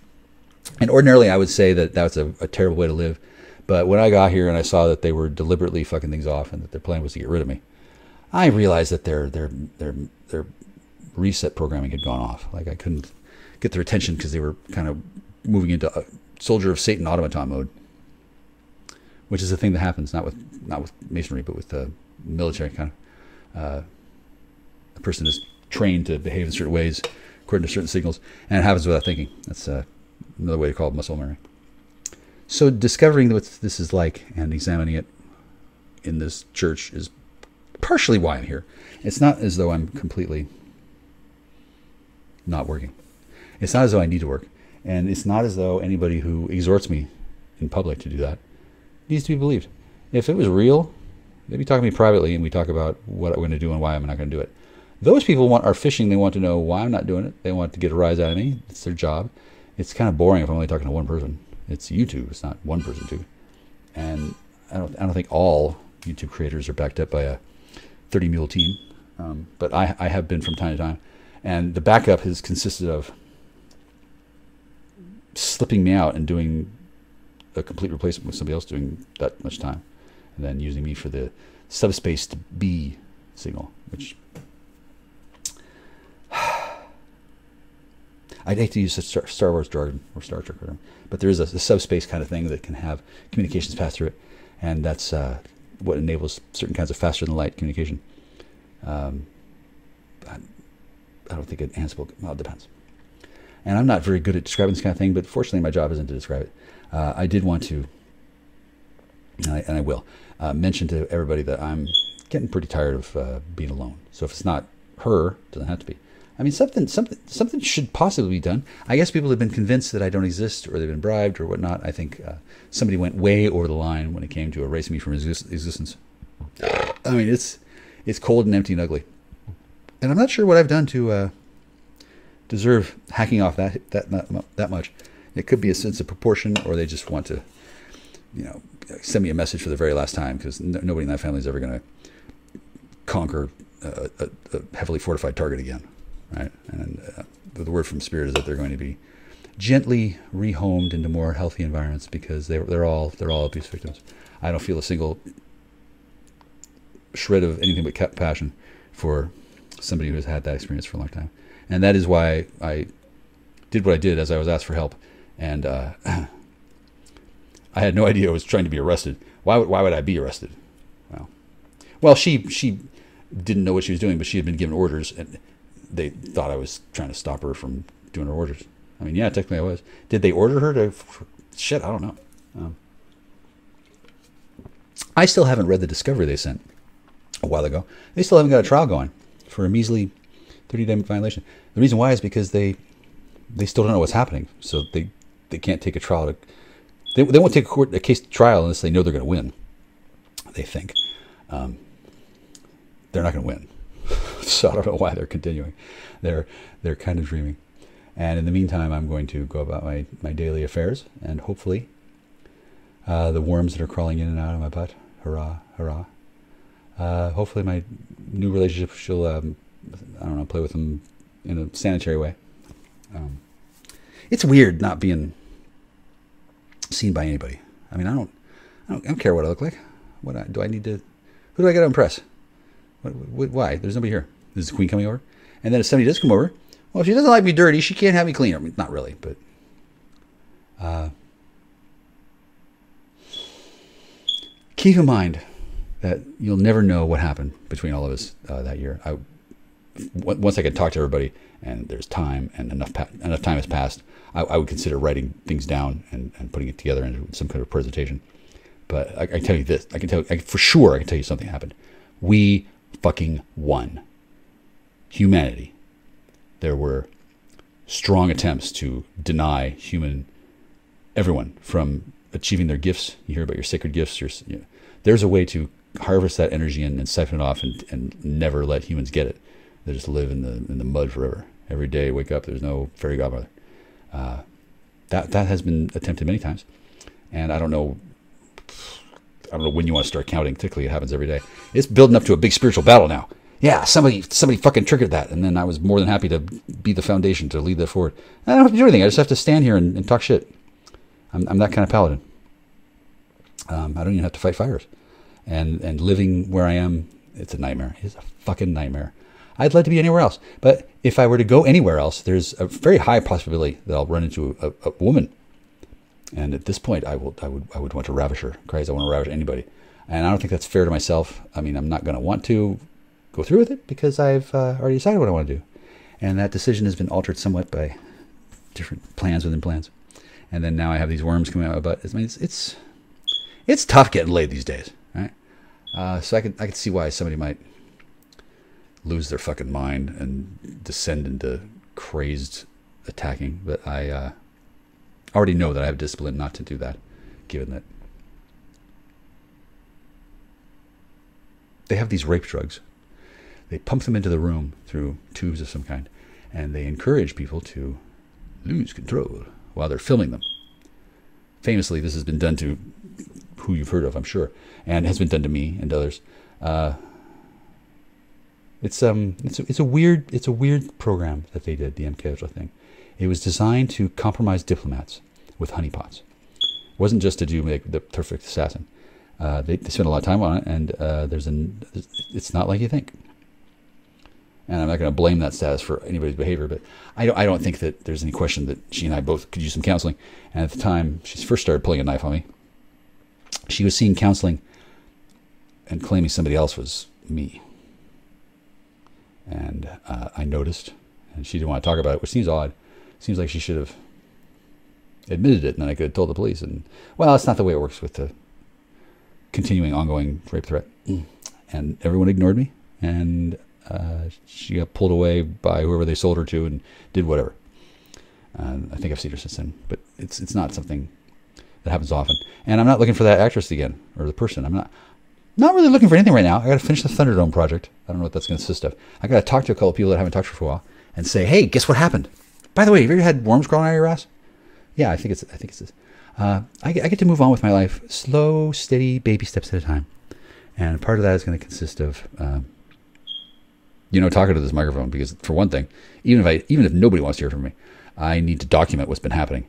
And ordinarily, I would say that that's a terrible way to live. But when I got here and I saw that they were deliberately fucking things off and that their plan was to get rid of me, I realized that their reset programming had gone off. Like I couldn't get their attention because they were kind of moving into a soldier of Satan automaton mode, which is a thing that happens not with masonry, but with the military kind of. A person is trained to behave in certain ways according to certain signals, and it happens without thinking. That's another way to call it muscle memory. So discovering what this is like and examining it in this church is partially why I'm here. It's not as though I'm completely not working. It's not as though I need to work. And it's not as though anybody who exhorts me in public to do that needs to be believed. If it was real, they'd be talking to me privately and we talk about what I'm going to do and why I'm not going to do it. Those people are fishing. They want to know why I'm not doing it. They want to get a rise out of me. It's their job. It's kind of boring if I'm only talking to one person. It's YouTube. It's not one person too. And I don't think all YouTube creators are backed up by a 30-mule team. But I have been from time to time. And the backup has consisted of slipping me out and doing a complete replacement with somebody else doing that much time. And then using me for the subspaced B signal, which I'd hate to use Star Wars jargon or Star Trek jargon, but there is a subspace kind of thing that can have communications pass through it, and that's what enables certain kinds of faster-than-light communication. I don't think it Ansible. Well, it depends. And I'm not very good at describing this kind of thing, but fortunately my job isn't to describe it. I did want to, and I will, mention to everybody that I'm getting pretty tired of being alone. So if it's not her, it doesn't have to be. I mean, something should possibly be done. I guess people have been convinced that I don't exist, or they've been bribed, or whatnot. I think somebody went way over the line when it came to erasing me from existence. I mean, it's cold and empty and ugly, and I'm not sure what I've done to deserve hacking off that much. It could be a sense of proportion, or they just want to, send me a message for the very last time, because nobody in that family is ever going to conquer a heavily fortified target again. Right, and the word from Spirit is that they're going to be gently rehomed into more healthy environments because they're all abuse victims. I don't feel a single shred of anything but passion for somebody who has had that experience for a long time, and that is why I did what I did as I was asked for help, and I had no idea I was trying to be arrested. Why would I be arrested? Well, she didn't know what she was doing, but she had been given orders and they thought I was trying to stop her from doing her orders. I mean, yeah, technically I was. Did they order her to? Shit, I don't know. I still haven't read the discovery they sent a while ago. They still haven't got a trial going for a measly 30-day violation. The reason why is because they still don't know what's happening, so they can't take a trial. They won't take a case to trial unless they know they're going to win. They think they're not going to win. So I don't know why they're continuing. They're kind of dreaming. And in the meantime, I'm going to go about my daily affairs, and hopefully the worms that are crawling in and out of my butt, hurrah, hurrah. Hopefully my new relationship, she'll, I don't know, play with them in a sanitary way. It's weird not being seen by anybody. I mean, I don't care what I look like. Who do I got to impress? Why? There's nobody here. Is the queen coming over? And then if somebody does come over, well, if she doesn't like me dirty, she can't have me clean. I mean, not really, but keep in mind that you'll never know what happened between all of us that year. Once I can talk to everybody and there's time and enough time has passed, I would consider writing things down and putting it together into some kind of presentation. But I can tell you this. I can tell you, for sure, I can tell you something happened. We fucking won. Humanity. There were strong attempts to deny everyone from achieving their gifts. You hear about your sacred gifts. There's a way to harvest that energy and siphon it off and never let humans get it. They just live in the mud forever. Every day, wake up, there's no fairy godmother. That has been attempted many times, and I don't know when you want to start counting. Typically, it happens every day. It's building up to a big spiritual battle now. Yeah, somebody fucking triggered that, and then I was more than happy to be the foundation to lead that forward. I don't have to do anything. I just have to stand here and talk shit. I'm that kind of paladin. I don't even have to fight fires. And living where I am, it's a nightmare. It's a fucking nightmare. I'd like to be anywhere else. But if I were to go anywhere else, there's a very high possibility that I'll run into a woman. And at this point, I would want to ravish her. Christ, I want to ravish anybody. And I don't think that's fair to myself. I mean, I'm not going to want to go through with it because I've already decided what I want to do. And that decision has been altered somewhat by different plans within plans. And then now I have these worms coming out of my butt. I mean, it's tough getting laid these days, right? So I could see why somebody might lose their fucking mind and descend into crazed attacking. But I already know that I have discipline not to do that, given that they have these rape drugs. They pump them into the room through tubes of some kind, and they encourage people to lose control while they're filming them. Famously, this has been done to who you've heard of, I'm sure, and has been done to me and others. It's a weird program that they did, the MKUltra thing. It was designed to compromise diplomats with honeypots. It wasn't just to do make the perfect assassin. They spent a lot of time on it, and it's not like you think. And I'm not going to blame that status for anybody's behavior, but I don't think that there's any question that she and I both could use some counseling. And at the time she first started pulling a knife on me, she was seeing counseling and claiming somebody else was me. And I noticed, and she didn't want to talk about it, which seems odd. Seems like she should have admitted it, and then I could have told the police. And well, that's not the way it works with the continuing, ongoing rape threat. And everyone ignored me, and she got pulled away by whoever they sold her to and did whatever. I think I've seen her since then, but it's not something that happens often. And I'm not looking for that actress again, or the person. I'm not really looking for anything right now. I got to finish the Thunderdome project. I don't know what that's going to consist of. I got to talk to a couple of people that I haven't talked to for a while and say, hey, guess what happened? By the way, have you ever had worms crawling out of your ass? Yeah, I think it's this. I get to move on with my life, slow, steady, baby steps at a time. And part of that is going to consist of, talking to this microphone, because for one thing, even if nobody wants to hear from me, I need to document what's been happening.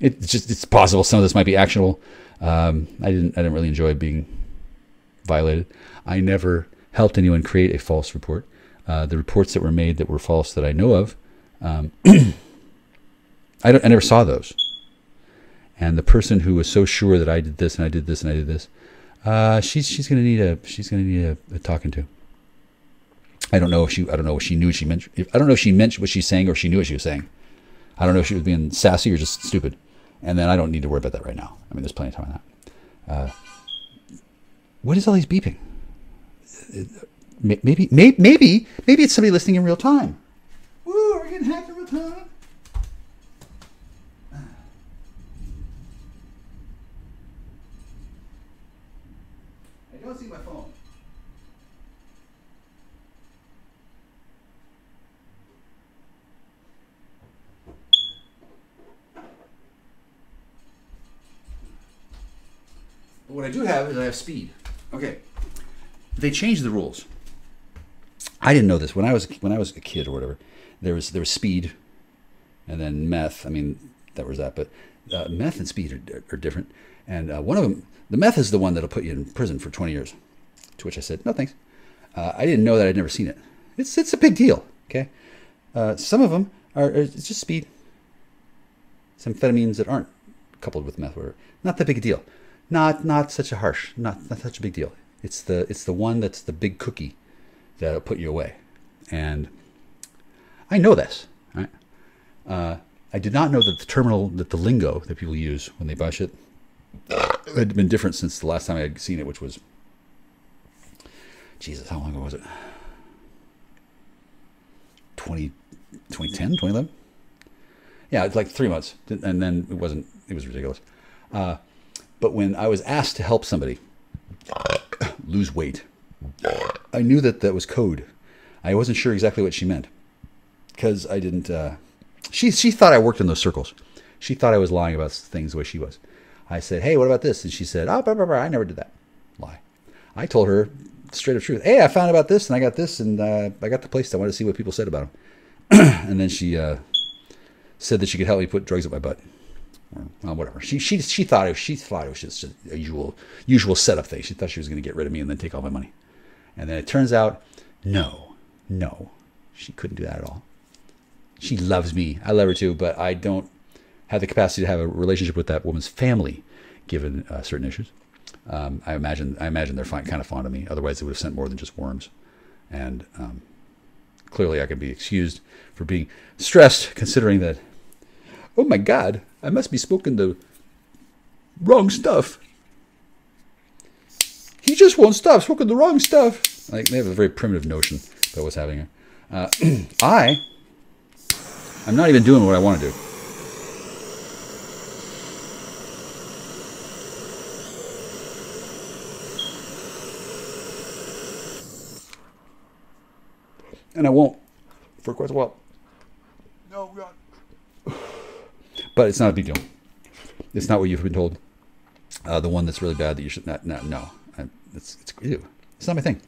It's possible some of this might be actionable. I didn't really enjoy being violated. I never helped anyone create a false report. The reports that were made that were false that I know of, I never saw those. And the person who was so sure that I did this and I did this and I did this, she's going to need a talking to. I don't know if she knew what she meant. I don't know if she meant what she's saying or she knew what she was saying. I don't know if she was being sassy or just stupid. And then I don't need to worry about that right now. I mean, there's plenty of time on that. What is all these beeping? Maybe it's somebody listening in real time. Woo, are we getting hacked in real time? I don't see my phone. But what I do have is I have speed. Okay. They changed the rules. I didn't know this when I was a kid or whatever. There was speed, and then meth. I mean, that was that. But meth and speed are different. And one of them, the meth is the one that'll put you in prison for 20 years. To which I said, no thanks. I didn't know that. I'd never seen it. It's a big deal. Okay. Some of them it's just speed. Some amphetamines that aren't coupled with meth, whatever. Not that big a deal. Not such a harsh. Not such a big deal. It's the one that's the big cookie that'll put you away. And I know this, right? I I did not know that the terminal, that the lingo that people use when they buy shit had been different since the last time I had seen it, which was, Jesus, how long ago was it? 2010, 2011? Yeah, it's like 3 months. And then it was ridiculous. But when I was asked to help somebody lose weight, I knew that that was code. I wasn't sure exactly what she meant because I didn't, she thought I worked in those circles. She thought I was lying about things the way she was. I said, hey, what about this? And she said, oh, blah, blah, blah, I never did that. Lie. I told her straight up truth. Hey, I found about this and I got this and I got the place. I wanted to see what people said about them. And then she said that she could help me put drugs up my butt. Well, whatever. She thought it was just a usual setup thing. She thought she was going to get rid of me and then take all my money. And then it turns out, no, she couldn't do that at all. She loves me. I love her too, but I don't have the capacity to have a relationship with that woman's family, given certain issues. I imagine they're kind of fond of me. Otherwise, they would have sent more than just worms. And clearly, I could be excused for being stressed, considering that, oh my God, I must be smoking the wrong stuff. He just won't stop smoking the wrong stuff. Like, they have a very primitive notion about what's happening here. I'm not even doing what I want to do. And I won't for quite a while. No, God. But it's not a big deal. It's not what you've been told. The one that's really bad that you should not. No, it's ew. It's not my thing,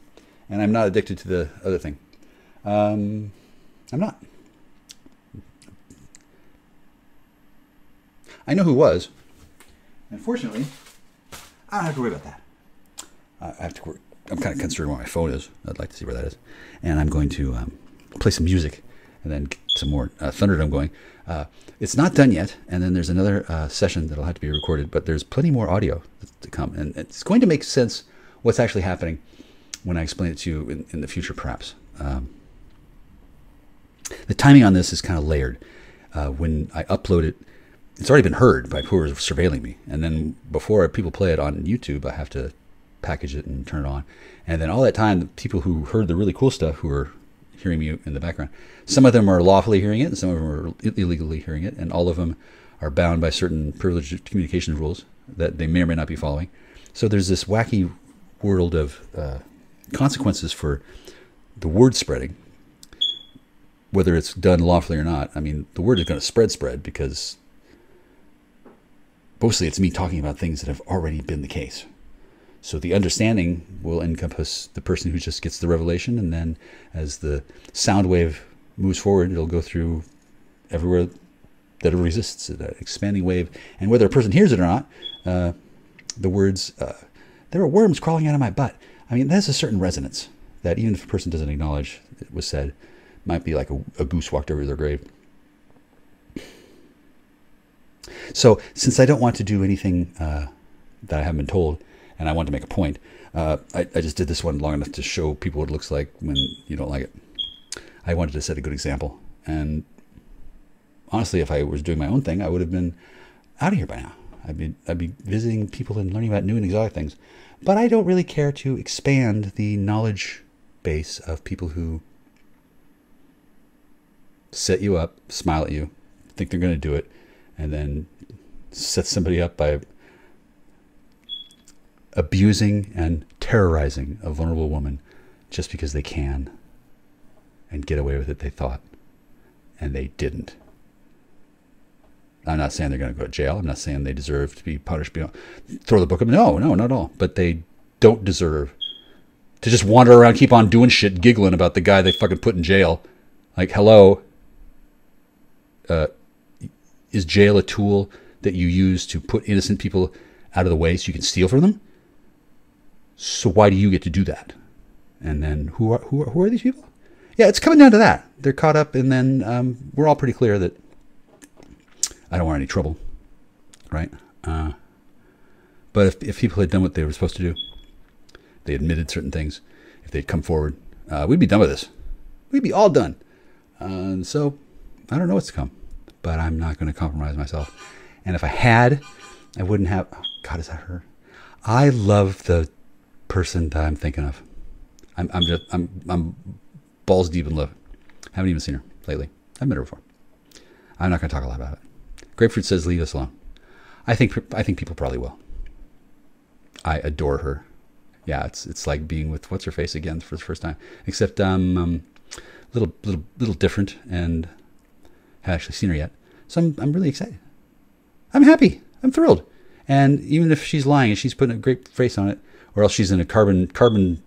and I'm not addicted to the other thing. I'm not. I know who was. Unfortunately, I don't have to worry about that. I have to work. I'm kind of concerned where my phone is. I'd like to see where that is. And I'm going to play some music and then get some more Thunderdome going. It's not done yet. And then there's another session that'll have to be recorded. But there's plenty more audio to come. And it's going to make sense what's actually happening when I explain it to you in the future, perhaps. The timing on this is kind of layered. When I upload it, it's already been heard by people who are surveilling me. And then before people play it on YouTube, I have to package it and turn it on. And then all that time, the people who heard the really cool stuff, who are hearing me in the background, some of them are lawfully hearing it and some of them are illegally hearing it, and all of them are bound by certain privileged communication rules that they may or may not be following. So there's this wacky world of consequences for the word spreading, whether it's done lawfully or not. I mean, the word is going to spread because mostly it's me talking about things that have already been the case. So the understanding will encompass the person who just gets the revelation, and then as the sound wave moves forward, it'll go through everywhere that it exists, an expanding wave. And whether a person hears it or not, the words, there are worms crawling out of my butt. I mean, that's a certain resonance that even if a person doesn't acknowledge it was said, might be like a goose walked over their grave. So since I don't want to do anything that I haven't been told, and I want to make a point, I just did this one long enough to show people what it looks like when you don't like it. I wanted to set a good example. And honestly, if I was doing my own thing, I would have been out of here by now. I'd be visiting people and learning about new and exotic things. But I don't really care to expand the knowledge base of people who set you up, smile at you, think they're going to do it, and then set somebody up by abusing and terrorizing a vulnerable woman just because they can and get away with it, they thought, and they didn't. I'm not saying they're going to go to jail. I'm not saying they deserve to be punished beyond, throw the book at them. No, not at all. But they don't deserve to just wander around, keep on doing shit, giggling about the guy they fucking put in jail. Like, hello, is jail a tool that you use to put innocent people out of the way so you can steal from them? So why do you get to do that? And then who are these people? Yeah, it's coming down to that. They're caught up, and then we're all pretty clear that I don't want any trouble, right? But if people had done what they were supposed to do, they admitted certain things, if they'd come forward, we'd be done with this. We'd be all done. So I don't know what's to come. but I'm not going to compromise myself. And if I had, I wouldn't have. Oh, God, is that her? I love the person that I'm thinking of. I'm balls deep in love. Haven't even seen her lately. I've met her before. I'm not going to talk a lot about it. Grapefruit says, leave us alone. I think people probably will. I adore her. Yeah, it's like being with what's her face again for the first time. Except little different, and haven't actually seen her yet. So I'm really excited. I'm happy. I'm thrilled. And even if she's lying and she's putting a great face on it, or else she's in a carbon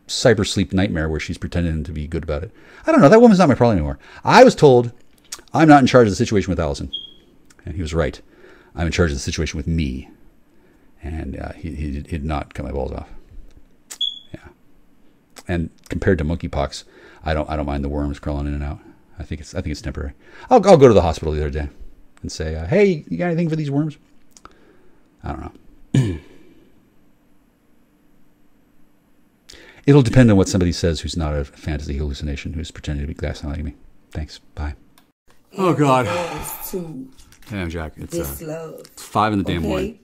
cyber sleep nightmare where she's pretending to be good about it. I don't know. That woman's not my problem anymore. I was told I'm not in charge of the situation with Allison. And he was right. I'm in charge of the situation with me. And he did not cut my balls off. Yeah. And compared to monkeypox, I don't mind the worms crawling in and out. I think it's temporary. I'll go to the hospital the other day and say, hey, you got anything for these worms? I don't know. It'll depend on what somebody says who's not a fantasy hallucination, who's pretending to be gaslighting me. Thanks. Bye. Oh, God. Damn, Jack. It's 5 in the damn morning.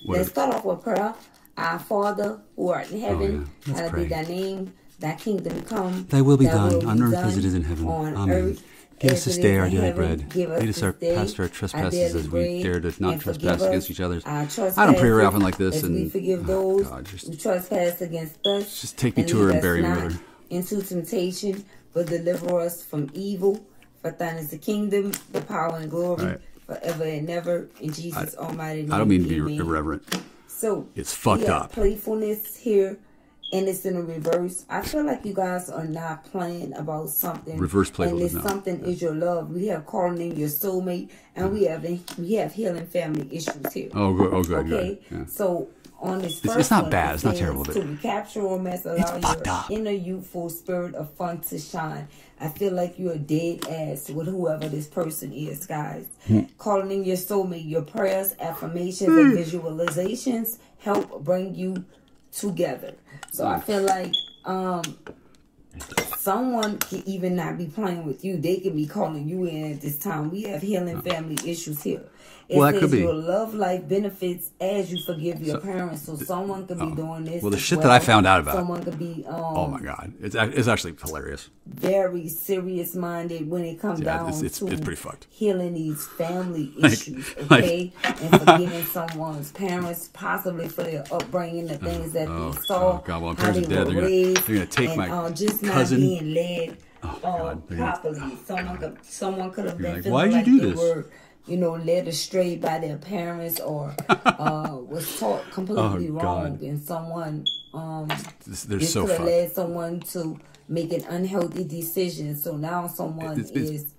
Let's start off with prayer. Our Father, who art in heaven, hallowed be thy name. Thy kingdom come. Thy will be done on earth as it is in heaven. Amen. Give us this day our daily bread. Lead us past our trespasses as we dare to not trespass against each other. I don't pray very often like this. And we forgive those who trespass against us. Just take me to her and bury me with her. Into temptation, but deliver us from evil. For thine is the kingdom, the power, and glory, forever and ever. In Jesus' almighty name. I don't mean to be irreverent. So it's fucked up. Playfulness here. And it's in a reverse. I feel like you guys are not playing about something. Reverse playfulness. And this something is your love. We have calling in your soulmate, and we have healing family issues here. Oh, good. Oh, good. Okay. Yeah. So on this first it's not one, bad. It's not terrible. But to recapture romance, allow your inner youthful spirit of fun to shine. I feel like you're dead ass with whoever this person is, guys. Calling in your soulmate, your prayers, affirmations, and visualizations help bring you together. So I feel like someone can even not be playing with you. They could be calling you in at this time. We have healing family issues here. It says your love life benefits as you forgive your parents. So someone could be doing this. Well, the shit that I found out about. Someone could be. Oh my God, it's actually hilarious. Very serious minded when it comes down it's pretty fucked. Healing these family issues, okay, and forgiving someone's parents, possibly for their upbringing, the things that they saw, God, well, how they dead. were raised, they're gonna take my just cousin. Not being led properly. Someone could have been feeling why'd like you do they this? were, led astray by their parents, or was taught completely wrong, and someone they're so could have fucked. led someone to make an unhealthy decision. So now someone is.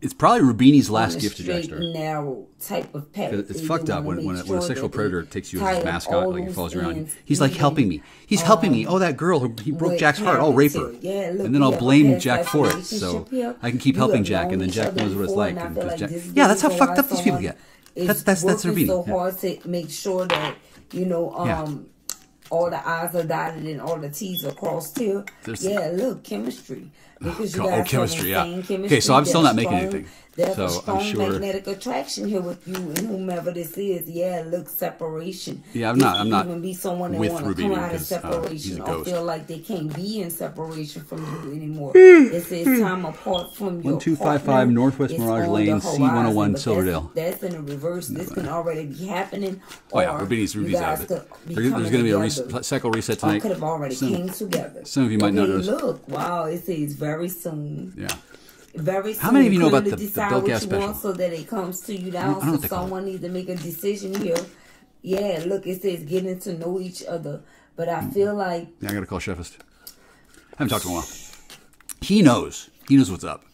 It's probably Rubini's last gift to Jack Star. Narrow type of path. It's fucked up when a sexual predator takes you as his mascot, like he follows you around. He's like helping me. He's helping me. Oh, that girl who he broke Jack's heart. I'll rape her, and then I'll blame Jack for it. So I can keep helping Jack, and then Jack knows what it's like. Yeah, that's how fucked up these people get. That's Rubini. So hard to make sure that all the I's are dotted and all the T's are crossed here. Look, chemistry. Because chemistry, chemistry. Okay, so I'm still not making anything. There's so a strong I'm sure magnetic attraction here with you and whomever this is. Look, separation. Yeah, I'm not even be someone that want to come out of separation or feel like they can't be in separation from you anymore. It says time apart from your 1255 Northwest Mirage Lane, C101, Silverdale. That's in the reverse. This can already be happening. Oh yeah, Rubini's out of it. There's going to be a cycle reset tonight. Could have already came together. Some of you might not notice. Look, wow, it says very soon. Yeah. Very soon. How many of you know about the Bill Gas special? So that it comes to you now. So someone needs to make a decision here. Yeah, look, it says getting to know each other. But I feel like... Yeah, I got to call Chefist. I haven't talked to him in a while. He knows. He knows what's up.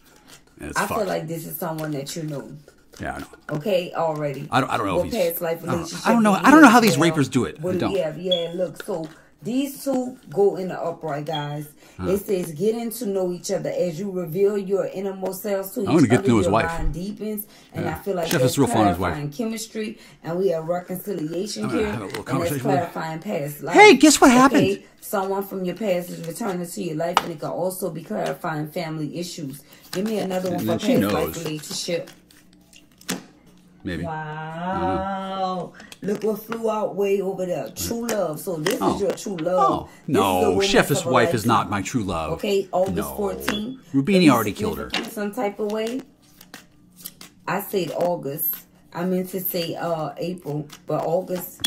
I feel like this is someone that you know. Yeah, I know. Okay, already. I don't know if he's... Past life relationship. I don't know how these rapers do it. I don't. Yeah, look, so... These two go in the upright, guys. It says getting to know each other as you reveal your innermost selves to each other. I'm going to get to know his wife. Mind deepens, and I feel like Chef there's is real fond of his wife. clarifying chemistry, and we have reconciliation here. Have a little and it's clarifying past life. Hey, guess what happened? Someone from your past is returning to your life, and it can also be clarifying family issues. Give me another one for past life relationship. Maybe. Wow. Look what flew out way over there. True love. So this is your true love. Oh, no. Chef's wife is not my true love. Okay, August 14th. Rubini already killed her. Some type of way. I said August. I meant to say April, but August.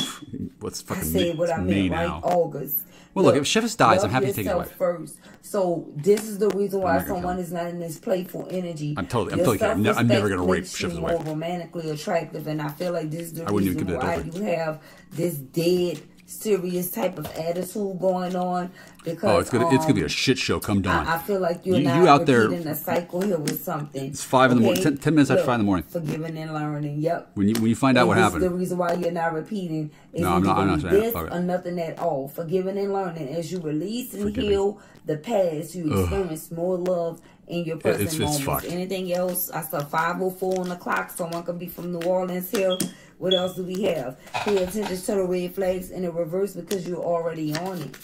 What's fucking I said what I meant, right? now. August. Well, look, if Chef's dies, I'm happy to take his wife. First. So this is the reason why someone is not in this playful energy. I'm totally kidding. I'm never gonna rape Chef's wife. More romantically attractive, and I feel like this is the reason why you have this dead, serious type of attitude going on. Because it's gonna be a shit show come dawn. I feel like you're not out there repeating a cycle here with something. It's 5 in the morning. 10 minutes after 5 in the morning. Forgiving and learning. Yep. When you find out what happened. The reason why you're not repeating is no, I'm not saying this or nothing at all. Forgiving and learning as you release and heal the past. You experience more love in your present moments. Anything else? I saw 5:04 on the clock. Someone could be from New Orleans here. What else do we have? Pay attention to the red flags in the reverse because you're already on it.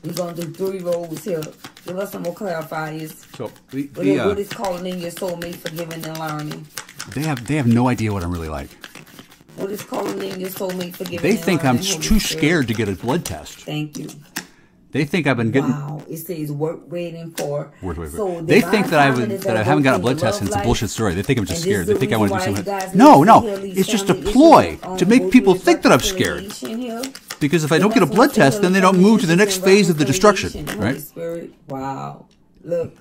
We're going to do 3 rows here. Give us some more clarifiers. So, what is calling in your soulmate, forgiving and learning? They have no idea what I'm really like. What is calling in your soulmate, forgiving They and think learning? I'm too scared to get a blood test. Thank you. They think I've been getting. Wow, it says work waiting for. So they think that I haven't got a blood test, and it's a bullshit story. They think I'm just scared. They think I want to do something. No, it's just a ploy to make people think that I'm scared. Because if I don't get a blood test, then they don't move to the next phase of the destruction, right? Wow, look,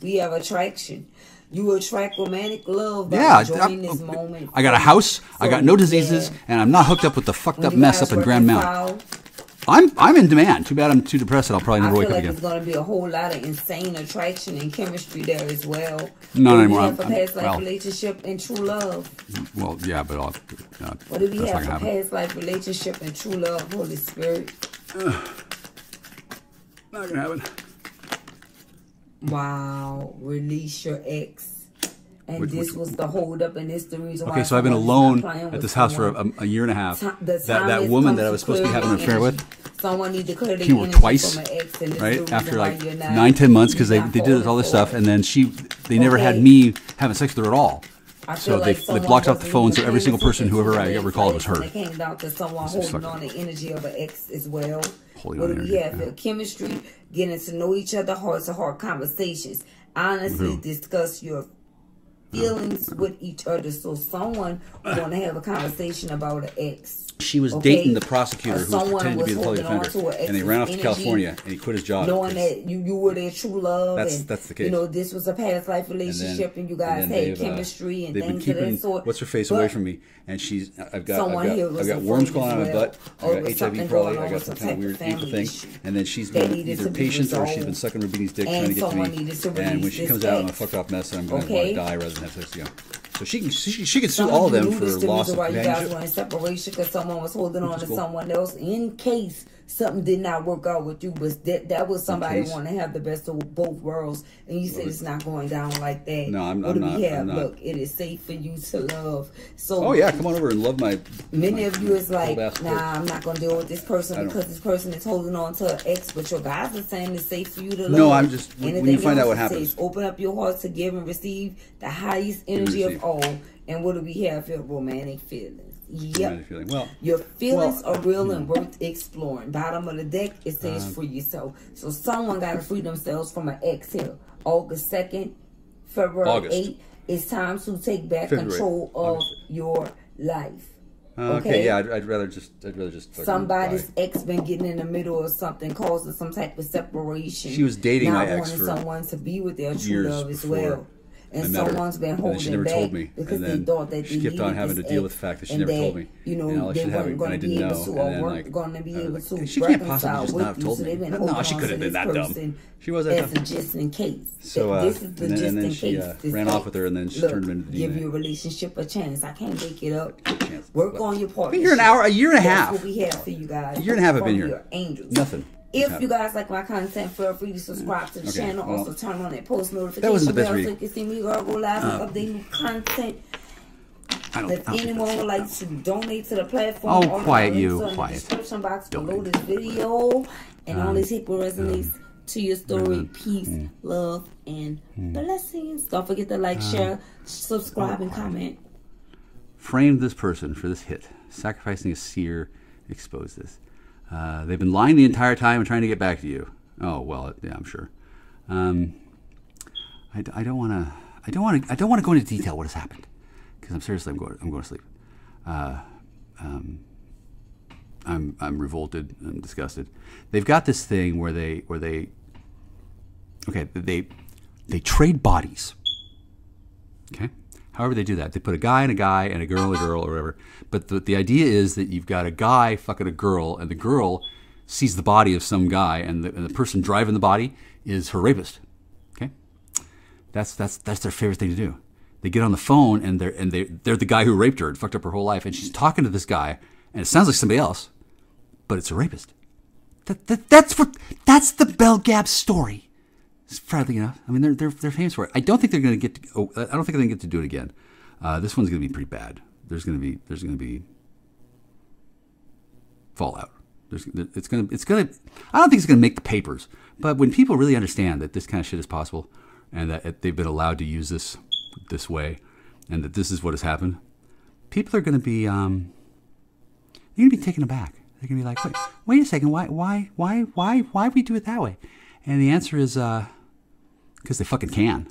we have attraction. You attract romantic love by enjoying this moment. I got a house, I got no diseases, and I'm not hooked up with the fucked up mess up in Grand Mount. I'm in demand. Too bad I'm too depressed that I'll probably never wake up again. There's going to be a whole lot of insane attraction and chemistry there as well. Not anymore. What do we have for past life relationship and true love? Well, yeah, but what do we have for past life relationship and true love, Holy Spirit? Not gonna happen. Wow, release your ex. And this was the hold up, and it's the reason why. Okay, so I've been alone at this house for a year and a half. That woman that I was supposed to be having an affair with, someone need to clear the came twice, right? After like 9-10 months, because they did all this stuff, and then they never had me having sex with her at all. So they blocked out the phone, so every single person, whoever I ever called, was her. It came down to someone holding on the energy of an ex as well. What do we have? Chemistry, getting to know each other, heart-to-heart conversations. Honestly, discuss your feelings with each other. So someone want to have a conversation about an ex. She was dating the prosecutor who was pretending to be the public defender, and they ran off to California, and he quit his job. Knowing that you were their true love, that's the case. You know, this was a past life relationship, and you guys had chemistry and things of that sort. What's her face away from me, and I've got worms crawling out of my butt. I got HIV probably. I got some kind of weird evil thing, and then she's been either patient or she's been sucking Rubini's dick trying to get to me. And when she comes out, I'm a fucked up mess, and I'm going to want to die rather than have sex again. So she can sue all of them for loss of companionship. You guys were in separation because someone was holding on to someone else in case something did not work out with you. But that was somebody wanting to have the best of both worlds, and you said it's not going down like that. No, I'm what do not. We have? Look, it is safe for you to love. So come on over and love my. Many of you is like, nah, I'm not gonna deal with this person because this person is holding on to an ex. But your guys are saying it's safe for you to love. No, I'm just when you find out what happens. Open up your heart to give and receive the highest energy of all. And what do we have here? Romantic feelings. Yep. Well, your feelings are real and worth exploring. Bottom of the deck, it says free yourself. So someone got to free themselves from an ex here. August 2nd, February 8th. It's time to take back control of your life. Okay, yeah, I'd rather just somebody's ex been getting in the middle of something, causing some type of separation. She was dating my ex for someone to be with their true love as well. And someone's been holding back because they thought that she kept on having to deal with the fact that she never told me. You know, they weren't going to be able to, or weren't going to be able to. She can't possibly just not have told me. No, she couldn't have been that dumb. She wasn't that dumb. Just in case. So this is the just in case. She ran off with her, and then she turned him into the give your relationship a chance. I can't make it up. Work on your partnership. Been here a year and a half. That's what we have for you guys. A year and a half I've been here. Your angels. Nothing. If you guys like my content, feel free to subscribe to the channel. Also turn on that post notification that wasn't the best bell so you can see me go live and update new content. If anyone would like to donate to the platform, quiet you. In the description box below this video. And all this hit resonates to your story. Peace, love, and blessings. Don't forget to like, share, subscribe, and comment. framed this person for this hit. Sacrificing a seer exposed this. They've been lying the entire time and trying to get back to you. Oh well, yeah, I'm sure. I don't want to go into detail what has happened because I'm going to sleep. I'm revolted and disgusted. They've got this thing where they trade bodies. Okay, however they do that, they put a guy and a guy and a girl or whatever. But the idea is that you've got a guy fucking a girl, and the girl sees the body of some guy, and the person driving the body is her rapist. Okay, that's their favorite thing to do. They get on the phone and they're the guy who raped her and fucked up her whole life, and she's talking to this guy, and it sounds like somebody else, but it's a rapist. That's the Bell Gap story. Sadly enough, I mean they're famous for it. I don't think they're going to get. I don't think they're going to get to do it again. This one's going to be pretty bad. There's going to be fallout. It's going to. I don't think it's going to make the papers. But when people really understand that this kind of shit is possible, and that they've been allowed to use this way, and that this is what has happened, people are going to be. They're going to be taken aback. They're going to be like, wait a second, why we do it that way? And the answer is because they fucking can.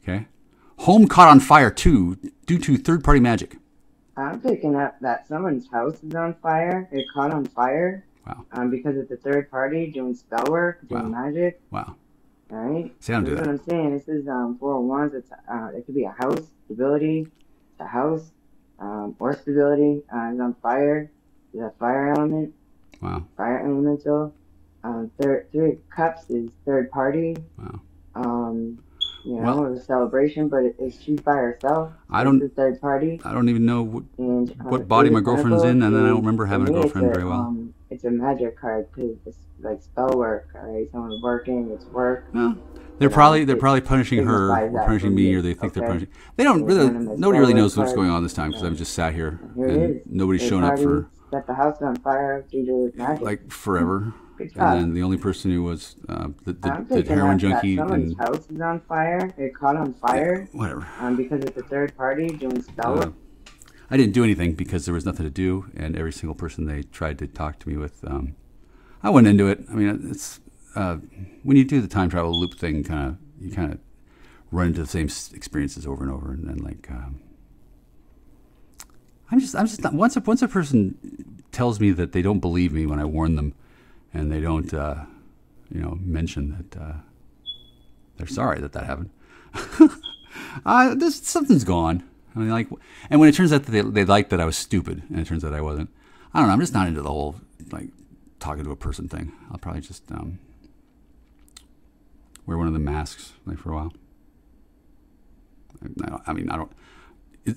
Okay? Home caught on fire too due to third-party magic. I'm picking up that someone's house is on fire. It caught on fire. Wow. Because it's a third party doing spell work, doing magic. Wow. All right? See, I don't do that. That's what I'm saying. This is 401s. It could be a house, stability. It's a house. Or stability. It's on fire. There's a fire element. Wow. Fire elemental. Three cups is third party. Wow. It was a celebration, but she's by herself. I don't. It's a third party. I don't even know what body my girlfriend's in, and then I don't remember having a girlfriend very well. It's a magic card because it's like spell work. All right, someone's working. It's work. No. They're probably punishing her, or punishing me, or they think they're punishing. They don't really. Nobody really knows what's going on this time because I've just sat here and nobody's shown up for. Set the house on fire due to magic. Like forever. And then the only person who was the heroin junkie. Someone's house is on fire. It caught on fire. Yeah, whatever. Because it's a third party doing spell work. I didn't do anything because there was nothing to do, and every single person they tried to talk to me with, I went into it. I mean, it's when you do the time travel loop thing, you kind of run into the same experiences over and over, and then like I'm just not. Once a person tells me that they don't believe me when I warn them, and they don't, mention that they're sorry that happened. Something's gone. I mean, like, and when it turns out that they liked that I was stupid, and it turns out I wasn't, I don't know. I'm just not into the whole like talking to a person thing. I'll probably just wear one of the masks like for a while. I don't.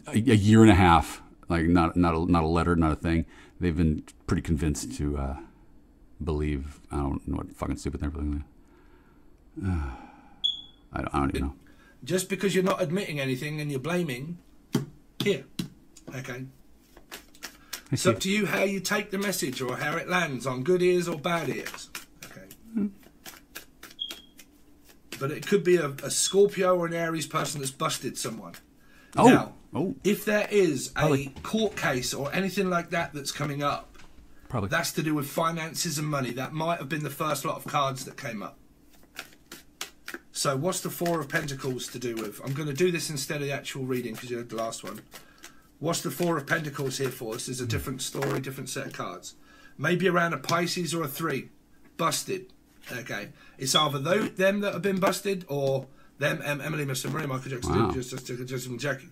A year and a half, like not a letter, not a thing. They've been pretty convinced to believe. I don't know what fucking stupid they're believing. I don't even know. Just because you're not admitting anything and you're blaming, here, okay. It's up to you how you take the message or how it lands on good ears or bad ears, okay. But it could be a Scorpio or an Aries person that's busted someone. Now, if there is a court case or anything like that that's coming up, that's to do with finances and money. That might have been the first lot of cards that came up. So what's the Four of Pentacles to do with? I'm going to do this instead of the actual reading because you had the last one. What's the Four of Pentacles here for? This is a different story, different set of cards. Maybe around a Pisces or a 3. Busted. Okay. It's either them that have been busted or them, Emily, Mr. Maria, Michael Jackson, just Jackie.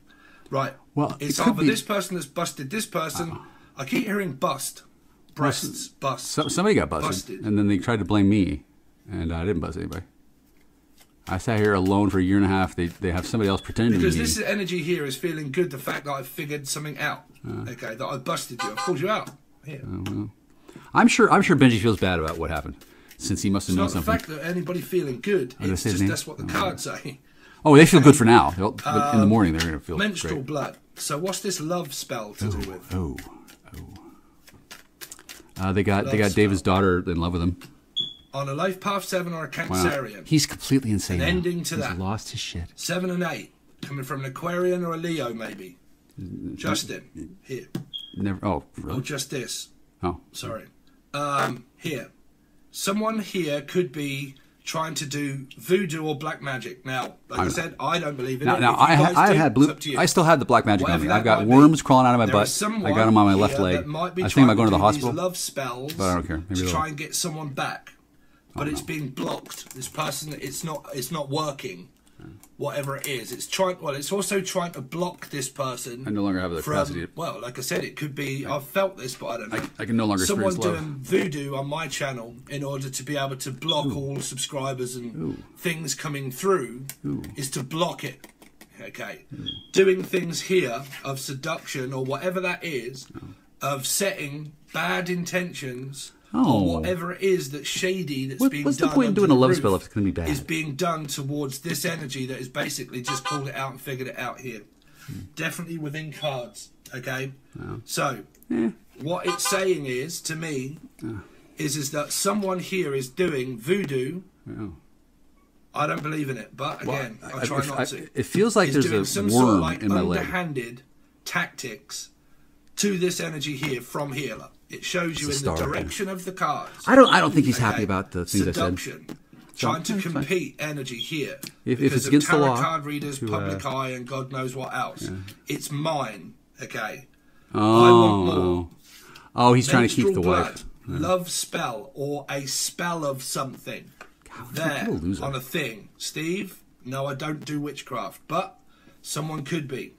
Right. Well, it's either this person that's busted this person. I keep hearing bust. Breasts. Bust. Somebody got busted. And then they tried to blame me. And I didn't bust anybody. I sat here alone for a year and a half. They have somebody else pretending to be me. Because this energy here is feeling good, the fact that I've figured something out. Okay, that I busted you. I've called you out. Here. Well, I'm sure Benji feels bad about what happened, since he must have known something. It's not the fact that anybody feeling good. It's just that's what the cards say. Oh, they feel good for now. But in the morning, they're going to feel menstrual great. Blood. So what's this love spell to do with? They got David's daughter in love with him. On a life path 7 or a Cancerian. Wow. He's completely insane. An ending to that. He's lost his shit. 7 and 8. Coming from an Aquarian or a Leo, maybe. Justin, here. Never. Oh, really? Or just this. Oh, sorry. Here, someone here could be trying to do voodoo or black magic. Now, like I said, I don't believe in it. Now I had blue. I still had the black magic on me. I've got worms crawling out of my butt. I got them on my left leg. I was thinking about going to the hospital. Love spells, but I don't care. Maybe to try and get someone back, but it's being blocked. This person, it's not working. Whatever it is, it's trying. Well, it's also trying to block this person. I no longer have the capacity. Well, like I said, it could be. I've felt this, but I don't know. I can no longer someone experience love. Doing voodoo on my channel in order to be able to block all subscribers and things coming through is to block it. Okay, doing things here of seduction or whatever that is, of setting bad intentions. Or whatever it is that's shady that's being done. What's the point in doing a love spell if it's going to be bad? Is being done towards this energy that is basically just called it out and figured it out here. Definitely within cards, okay? So, what it's saying is, to me, is that someone here is doing voodoo. I don't believe in it, but again, I try not to. It feels like there's doing a some worm sort of like in my leg. underhanded tactics to this energy here from here. It shows you in the direction of the cards. I don't think he's happy about the things Seduction, I said. Trying to compete energy here. If it's against the law. Card readers, public eye, and God knows what else. It's mine, okay? Oh. I want more. Oh, he's trying to keep the blood, wife. Love spell, or a spell of something. There, on a thing. Steve, no, I don't do witchcraft, but someone could be.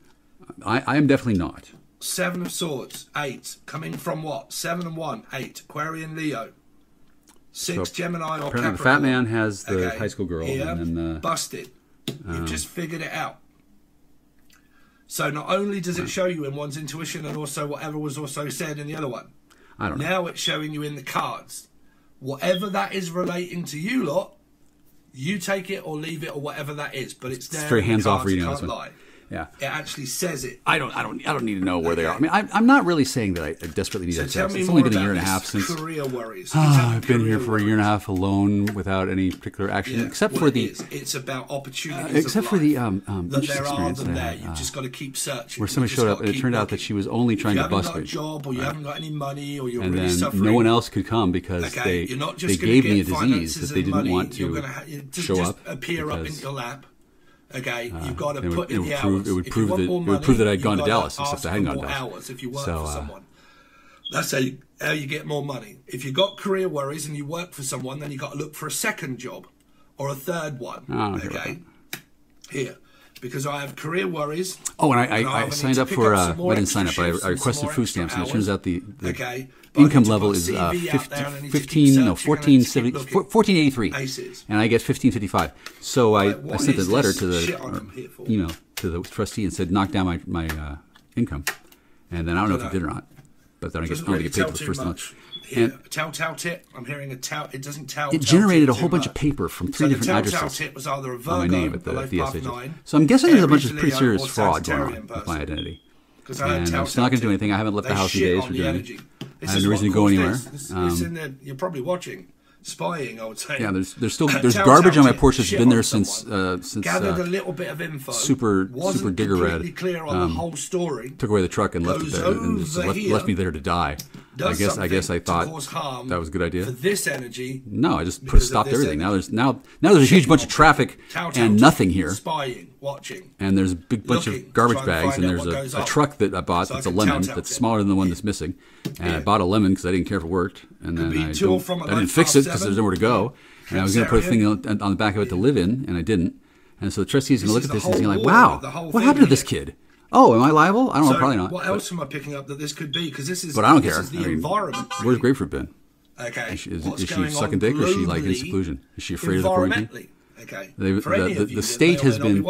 I am definitely not. 7 of Swords, 8. Coming from what? 7 and 1, 8. Aquarian, Leo. 6 So, Gemini or apparently Capricorn. the fat man has the high school girl. Here, and then busted. You've just figured it out. So not only does it show you in one's intuition and also whatever was also said in the other one. I don't know. Now it's showing you in the cards. Whatever that is relating to you lot, you take it or leave it or whatever that is. But it's there. It's very hands-off reading on this one. Lie. Yeah, it actually says it. I don't need to know where they are. I mean, I'm not really saying that I desperately need that sex. It's only been a year and a half since. Career worries. I've been here for a year and a half alone without any particular action, except for the. It's about opportunities. Except for the that there are them there. You've just got to keep searching. Where somebody showed up and it turned out that she was only trying to bust me. You haven't got a job, or you haven't got any money, or you're and really then suffering. No one else could come because they gave me a disease that they didn't want to show up. Appear up in your lap. Okay, you've got to put in the hours. It would prove that I'd gone to Dallas, except I hadn't gone to Dallas. Hours if you work for someone. That's how you get more money. If you've got career worries and you work for someone, then you've got to look for a second job or a third one. Okay, here. Because I have career worries. Oh, and I signed up for, I didn't sign up, but I requested food stamps, and it turns out the income level is 1483, and I get 1555. So I sent a letter to the email to the trustee and said, knock down my income. And then I don't know if it did or not, but then I don't get paid for the first month. And telltale tit. I'm hearing a tell. It doesn't tell. It generated a whole bunch of paper from 3 different addresses tit was either a Virgo, on my name at the SH. So I'm guessing there's a bunch of pretty serious fraud going on with my identity. And I'm still not going to do anything. I haven't left the house in days for doing it. I have no reason to go anywhere. You're probably watching. Spying, I would say. Yeah, there's garbage on my porch that's been there since gathered a little bit of info. Super digger red. Clear on the whole story. Took away the truck and left it there, and just left me there to die. I guess I thought that was a good idea. For this energy. No, I just stopped everything. Now there's a huge bunch of traffic and nothing here. Spying, watching. And there's a big bunch of garbage bags, and there's a truck that I bought that's a lemon that's smaller than the one that's missing. And I bought a lemon because I didn't care if it worked, and then I didn't fix it because there's nowhere to go. And I was going to put a thing on the back of it to live in, and I didn't. And so the trustee's going to look at this and he's like, wow, what happened to this kid? Oh, am I liable? I don't know, probably not. What else am I picking up that this could be? Because this is. But I don't care. Is the environment. Where's Grapefruit been? Okay. Is she sucking dick, or is she like in seclusion? Is she afraid of the quarantine? Okay. The state has been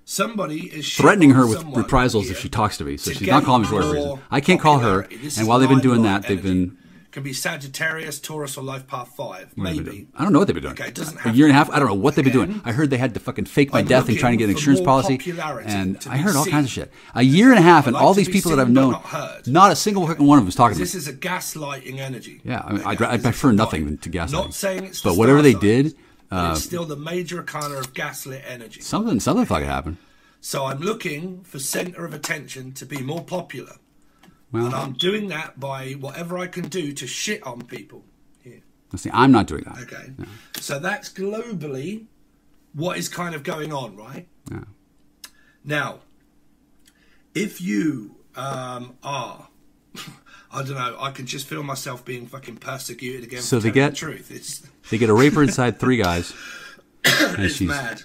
somebody is threatening her with reprisals if she talks to me. So she's not calling me for whatever reason. I can't call her. And while they've been doing that, they've been. Can be Sagittarius, Taurus, or Life Path 5. Maybe. I don't know what they've been doing. Okay, it doesn't a year and a half. I don't know what they've been doing. I heard they had to fucking fake my death and trying to get an insurance policy, and I heard all kinds of shit. A year and a half, and all these people that I've known, not a single fucking one of them was talking to me. This is a gaslighting energy. Yeah, I mean, I prefer nothing to gaslighting. Not saying it's but whatever they did, it's still the major arcana of gaslit energy. Something fucking happened. So I'm looking for center of attention to be more popular. Well, and I'm doing that by whatever I can do to shit on people. Here. See, I'm not doing that. Okay. No. So that's globally what is kind of going on, right? Yeah. Now, if you are, I don't know, I can just feel myself being fucking persecuted again. So for they telling get the truth. they get a raper inside 3 guys, and It's she's mad.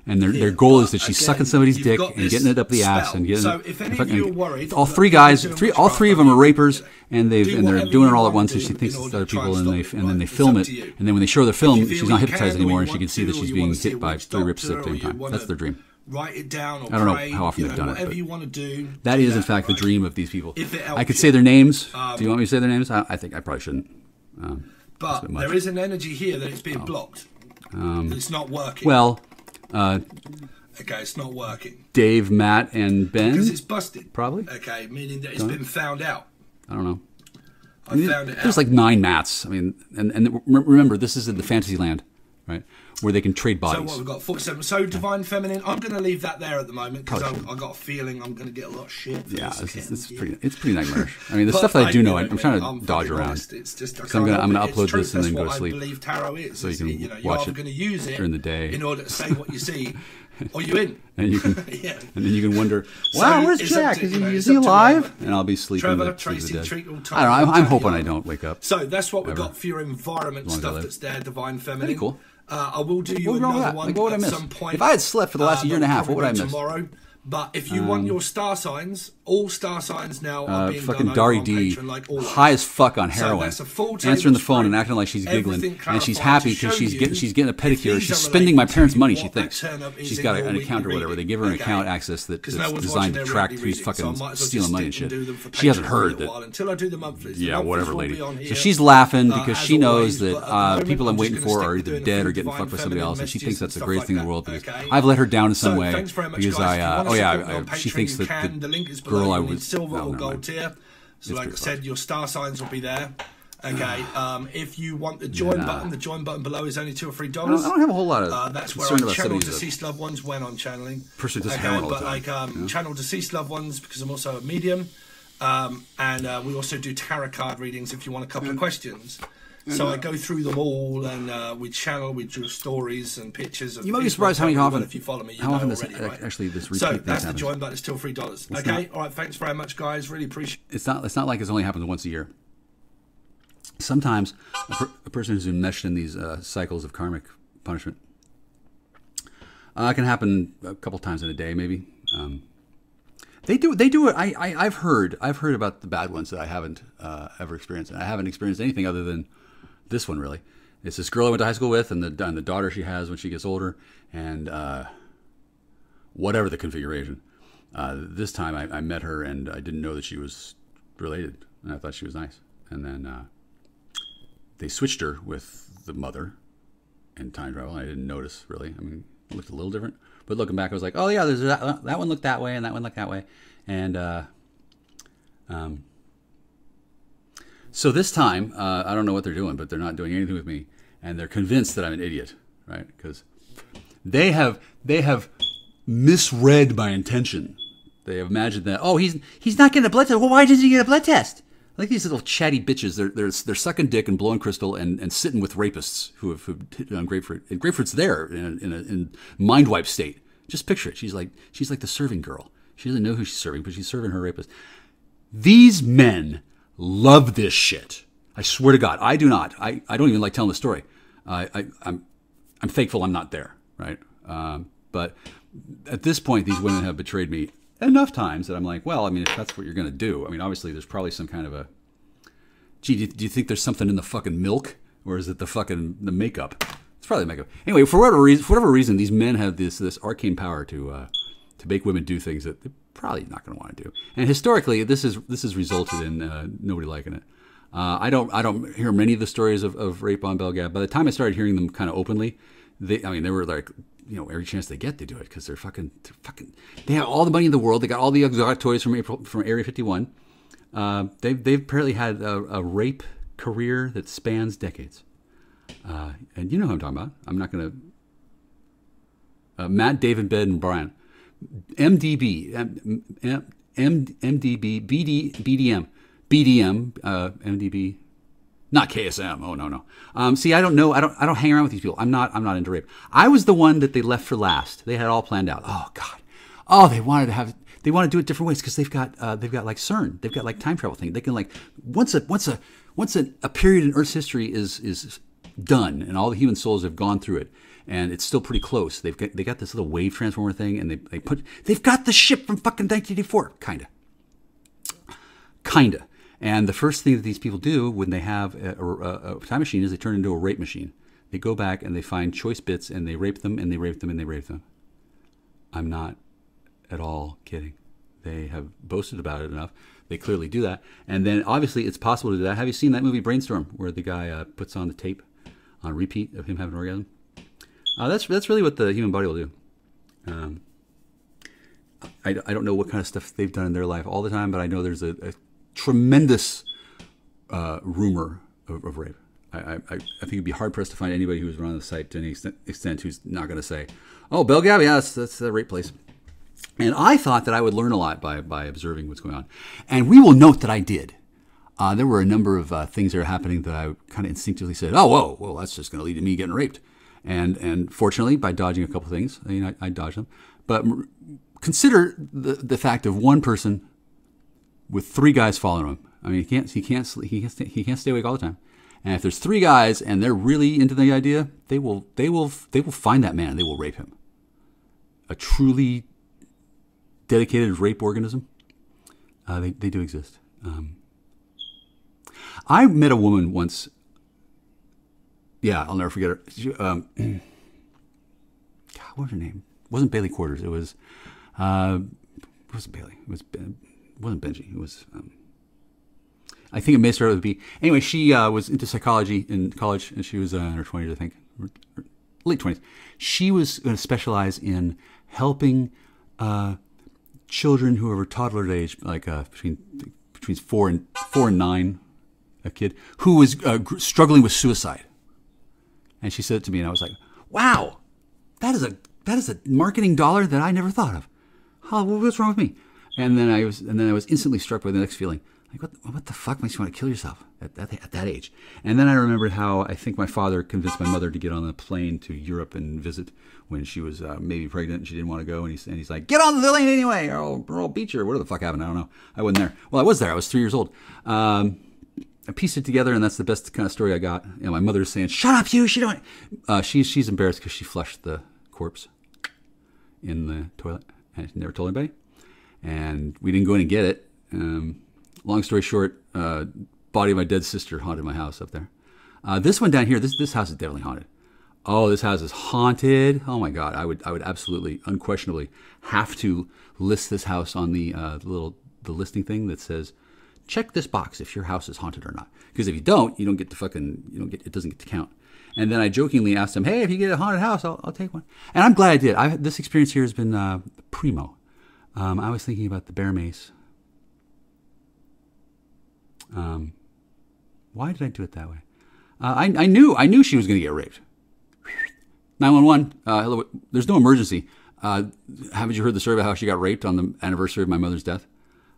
And their goal is that she's sucking somebody's dick and getting it up the ass and getting. So if any of you are worried, all 3 guys, all 3 of them are rapers, and they're doing it all at once, and she thinks it's other people, and then they film it, and then when they show the film, she's not hypnotized anymore, and she can see that she's being hit by 3 rippers at the same time. That's their dream. Write it down. Or I don't know how often they've done it. Whatever you want to do. That is, in fact, the dream of these people. I could you. say their names. Do you want me to say their names? I think I probably shouldn't. But there is an energy here that it's being blocked. It's not working. Well. Okay, it's not working. Dave, Matt, and Ben? Because it's busted. Probably. Okay, meaning that it's been found out. I don't know. I found it out. There's like 9 Matts. I mean, and remember, this is in the fantasy land, right? Where they can trade bodies. So what, we've got 47. So Divine Feminine, I'm going to leave that there at the moment because I've got a feeling I'm going to get a lot of shit. Yeah, it's pretty nightmarish. I mean, the stuff that I do know, I'm trying to dodge around. It's just, I'm going to upload this and then go to I sleep. believe tarot is. So you can watch it use it during the day. In order to say what you see. Or you in? And you can, yeah. And then you can wonder, wow, where's Jack? Is he alive? And I'll be sleeping. Trevor, Tracy, Treat all time. I don't know. I'm hoping I don't wake up. So that's what we've got for your environment stuff that's there, Divine Feminine. Pretty cool. I will do you another one at some point. If I had slept for the last year and a half, what would I miss? Tomorrow. But if you want your star signs, all star signs now are being fucking done Dari over D, on Patreon, like always. high as fuck on heroin, So that's a full answering the phone and tablespoon, acting like she's giggling, everything and she's clarified happy to because show she's you getting a pedicure. if She's these are spending my related parents' to money. what She that thinks turn up is she's in got your an weekly account or whatever. reading. They give her an Okay. account access that's 'Cause no one's designed to watching track their who's weekly fucking readings, so I might as well stealing just money and stick shit. and do them for She hasn't Patreon for a heard little that. while until I do the monthlies. Yeah, The whatever, monthlies lady. will be on So here, she's laughing because as she knows always, but that at the moment, people I'm I'm waiting just gonna for stick are with either doing dead a or few getting Divine fucked by somebody Feminine else, and she messages thinks that's and the stuff greatest like thing in the that, world. Because okay? I've let her down in some So way thanks very much, because guys. If you want us to put it on she Patreon, thinks you that can. The link is the girl below. I You need was silver or never gold mind. tier. So It's like I pretty said, your star signs will be there. Okay, if you want the join button, the join button below is only $2 or $3. I don't have a whole lot of that's where concern I about channel somebody deceased loved ones when I'm channeling. Person does heroin all the but time. like channel deceased loved ones because I'm also a medium, and we also do tarot card readings if you want a couple of questions. So I go through them all, and we channel, we do stories and pictures. Of you might be surprised how often. If you follow me, you how know often this already, right? actually this repeat So thing that's the happens. join button. It's still $3. Okay, all right. Thanks very much, guys. Really appreciate. It's not like it's only happens once a year. Sometimes a person who's enmeshed in these cycles of karmic punishment can happen a couple times in a day, maybe. They do it. I've heard about the bad ones that I haven't ever experienced. And I haven't experienced anything other than this one, really. It's this girl I went to high school with, and the daughter she has when she gets older, and whatever the configuration. This time I met her, and I didn't know that she was related, and I thought she was nice. And then they switched her with the mother in time travel. I didn't notice, really. I mean, it looked a little different. But looking back, I was like, oh, yeah, there's that one looked that way, and that one looked that way. And so this time, I don't know what they're doing, but they're not doing anything with me. And they're convinced that I'm an idiot, right? Because they have misread my intention. They have imagined that, oh, he's not getting a blood test. Well, why doesn't he get a blood test? Like these little chatty bitches. They're sucking dick and blowing crystal and sitting with rapists who have hit on Grapefruit. And Grapefruit's there in mind wipe state. Just picture it. She's like the serving girl. She doesn't know who she's serving, but she's serving her rapist. These men love this shit. I swear to God, I do not. I don't even like telling the story. I'm thankful I'm not there, right? But at this point, these women have betrayed me enough times that I'm like, well, I mean, if that's what you're going to do, I mean, obviously there's probably some kind of a, gee, do you think there's something in the fucking milk, or is it the makeup? It's probably makeup. Anyway, for whatever reason, these men have this arcane power to make women do things that they're probably not going to want to do. And historically, this has resulted in nobody liking it. I don't hear many of the stories of rape on Belgab. By the time I started hearing them kind of openly, they were like, you know, every chance they get, they do it because they're fucking. They have all the money in the world. They got all the exotic toys from Area 51. They've apparently had a rape career that spans decades. And you know who I'm talking about. I'm not going to. Matt, David, Ben, and Brian. MDB, MDB, BDM, MDB, not KSM. Oh no. See, I don't know. I don't hang around with these people. I'm not into rape. I was the one that they left for last. They had it all planned out. Oh God. Oh, they want to do it different ways because they've got like CERN. They've got like time travel thing. They can like once a period in Earth's history is done and all the human souls have gone through it and it's still pretty close. They got this little wave transformer thing and they've got the ship from fucking 1984, kinda. And the first thing that these people do when they have a time machine is they turn into a rape machine. They go back and they find choice bits and they rape them and they rape them and they rape them. I'm not at all kidding. They have boasted about it enough. They clearly do that. And then obviously it's possible to do that. Have you seen that movie Brainstorm where the guy puts on the tape on repeat of him having an orgasm? That's really what the human body will do. I don't know what kind of stuff they've done in their life all the time, but I know there's a tremendous rumor of rape. I think it'd be hard pressed to find anybody who's run on the site to any extent who's not going to say, "Oh, Bell Gab, yeah, that's the rape place." And I thought that I would learn a lot by observing what's going on, and we will note that I did. There were a number of things that are happening that I kind of instinctively said, "Oh, whoa, well, that's just going to lead to me getting raped." And fortunately, by dodging a couple things, I dodged them. But consider the fact of one person with 3 guys following him. I mean, he can't stay awake all the time. And if there's 3 guys and they're really into the idea, they will find that man and they will rape him. A truly dedicated rape organism. They do exist. I met a woman once. Yeah, I'll never forget her. God, what was her name? It wasn't Bailey Quarters. It was. It wasn't Bailey. It wasn't Benji. It was. I think it may start with a B. Anyway, she was into psychology in college, and she was in her 20s, I think, late 20s. She was going to specialize in helping children who are toddler age, like between 4 and 9, a kid who was struggling with suicide. And she said it to me, and I was like, "Wow, that is a marketing dollar that I never thought of. Oh, what's wrong with me?" And then I was instantly struck by the next feeling. Like, what the fuck makes you want to kill yourself at that age? And then I remembered how I think my father convinced my mother to get on a plane to Europe and visit when she was maybe pregnant and she didn't want to go. And he's like, "Get on the plane anyway, or I'll beat you," or whatever the fuck happened. I don't know. I wasn't there. Well, I was there. I was 3 years old. I pieced it together, and that's the best kind of story I got. You know, my mother's saying, "Shut up, you! She don't." She's embarrassed because she flushed the corpse in the toilet and she never told anybody. And we didn't go in and get it. Long story short, body of my dead sister haunted my house up there. This one down here, this house is definitely haunted. Oh, this house is haunted. Oh my God, I would absolutely, unquestionably have to list this house on the listing thing that says, "Check this box if your house is haunted or not." Because if you don't, it doesn't get to count. And then I jokingly asked him, "Hey, if you get a haunted house, I'll take one." And I'm glad I did. This experience here has been primo. I was thinking about the bear mace. Why did I do it that way? I knew she was going to get raped. 911. Hello. There's no emergency. Haven't you heard the story about how she got raped on the anniversary of my mother's death?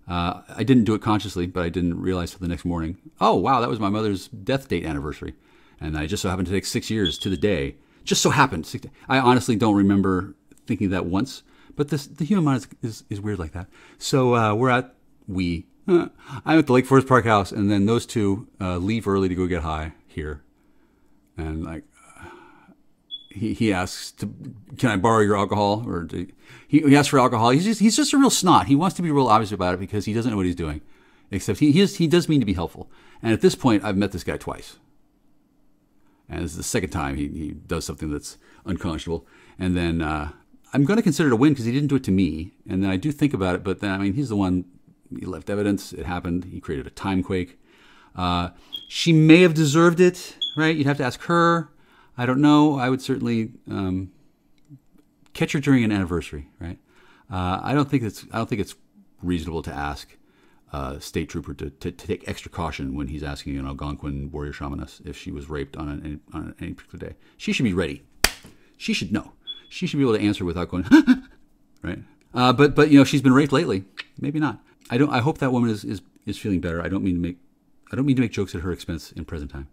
I didn't do it consciously, but I didn't realize till the next morning. Oh, wow, that was my mother's death date anniversary. And I just so happened to take 6 years to the day. Just so happened. I honestly don't remember thinking that once, but the human mind is weird like that. So I'm at the Lake Forest Park house, and then those two leave early to go get high here. And like, he asks, "Can I borrow your alcohol?" Or he asks for alcohol. He's just a real snot. He wants to be real obvious about it because he doesn't know what he's doing. Except he does mean to be helpful. And at this point, I've met this guy twice. And this is the second time he does something that's unconscionable. And then I'm going to consider it a win because he didn't do it to me. And then I do think about it, but then, I mean, he's the one, he left evidence. It happened. He created a time quake. She may have deserved it, right? You'd have to ask her. I don't know. I would certainly catch her during an anniversary, right? I don't think it's reasonable to ask a state trooper to take extra caution when he's asking an Algonquin warrior shamaness if she was raped on any particular day. She should be ready. She should know. She should be able to answer without going, right? But you know, she's been raped lately. Maybe not. I hope that woman is feeling better. I don't mean to make jokes at her expense in present time.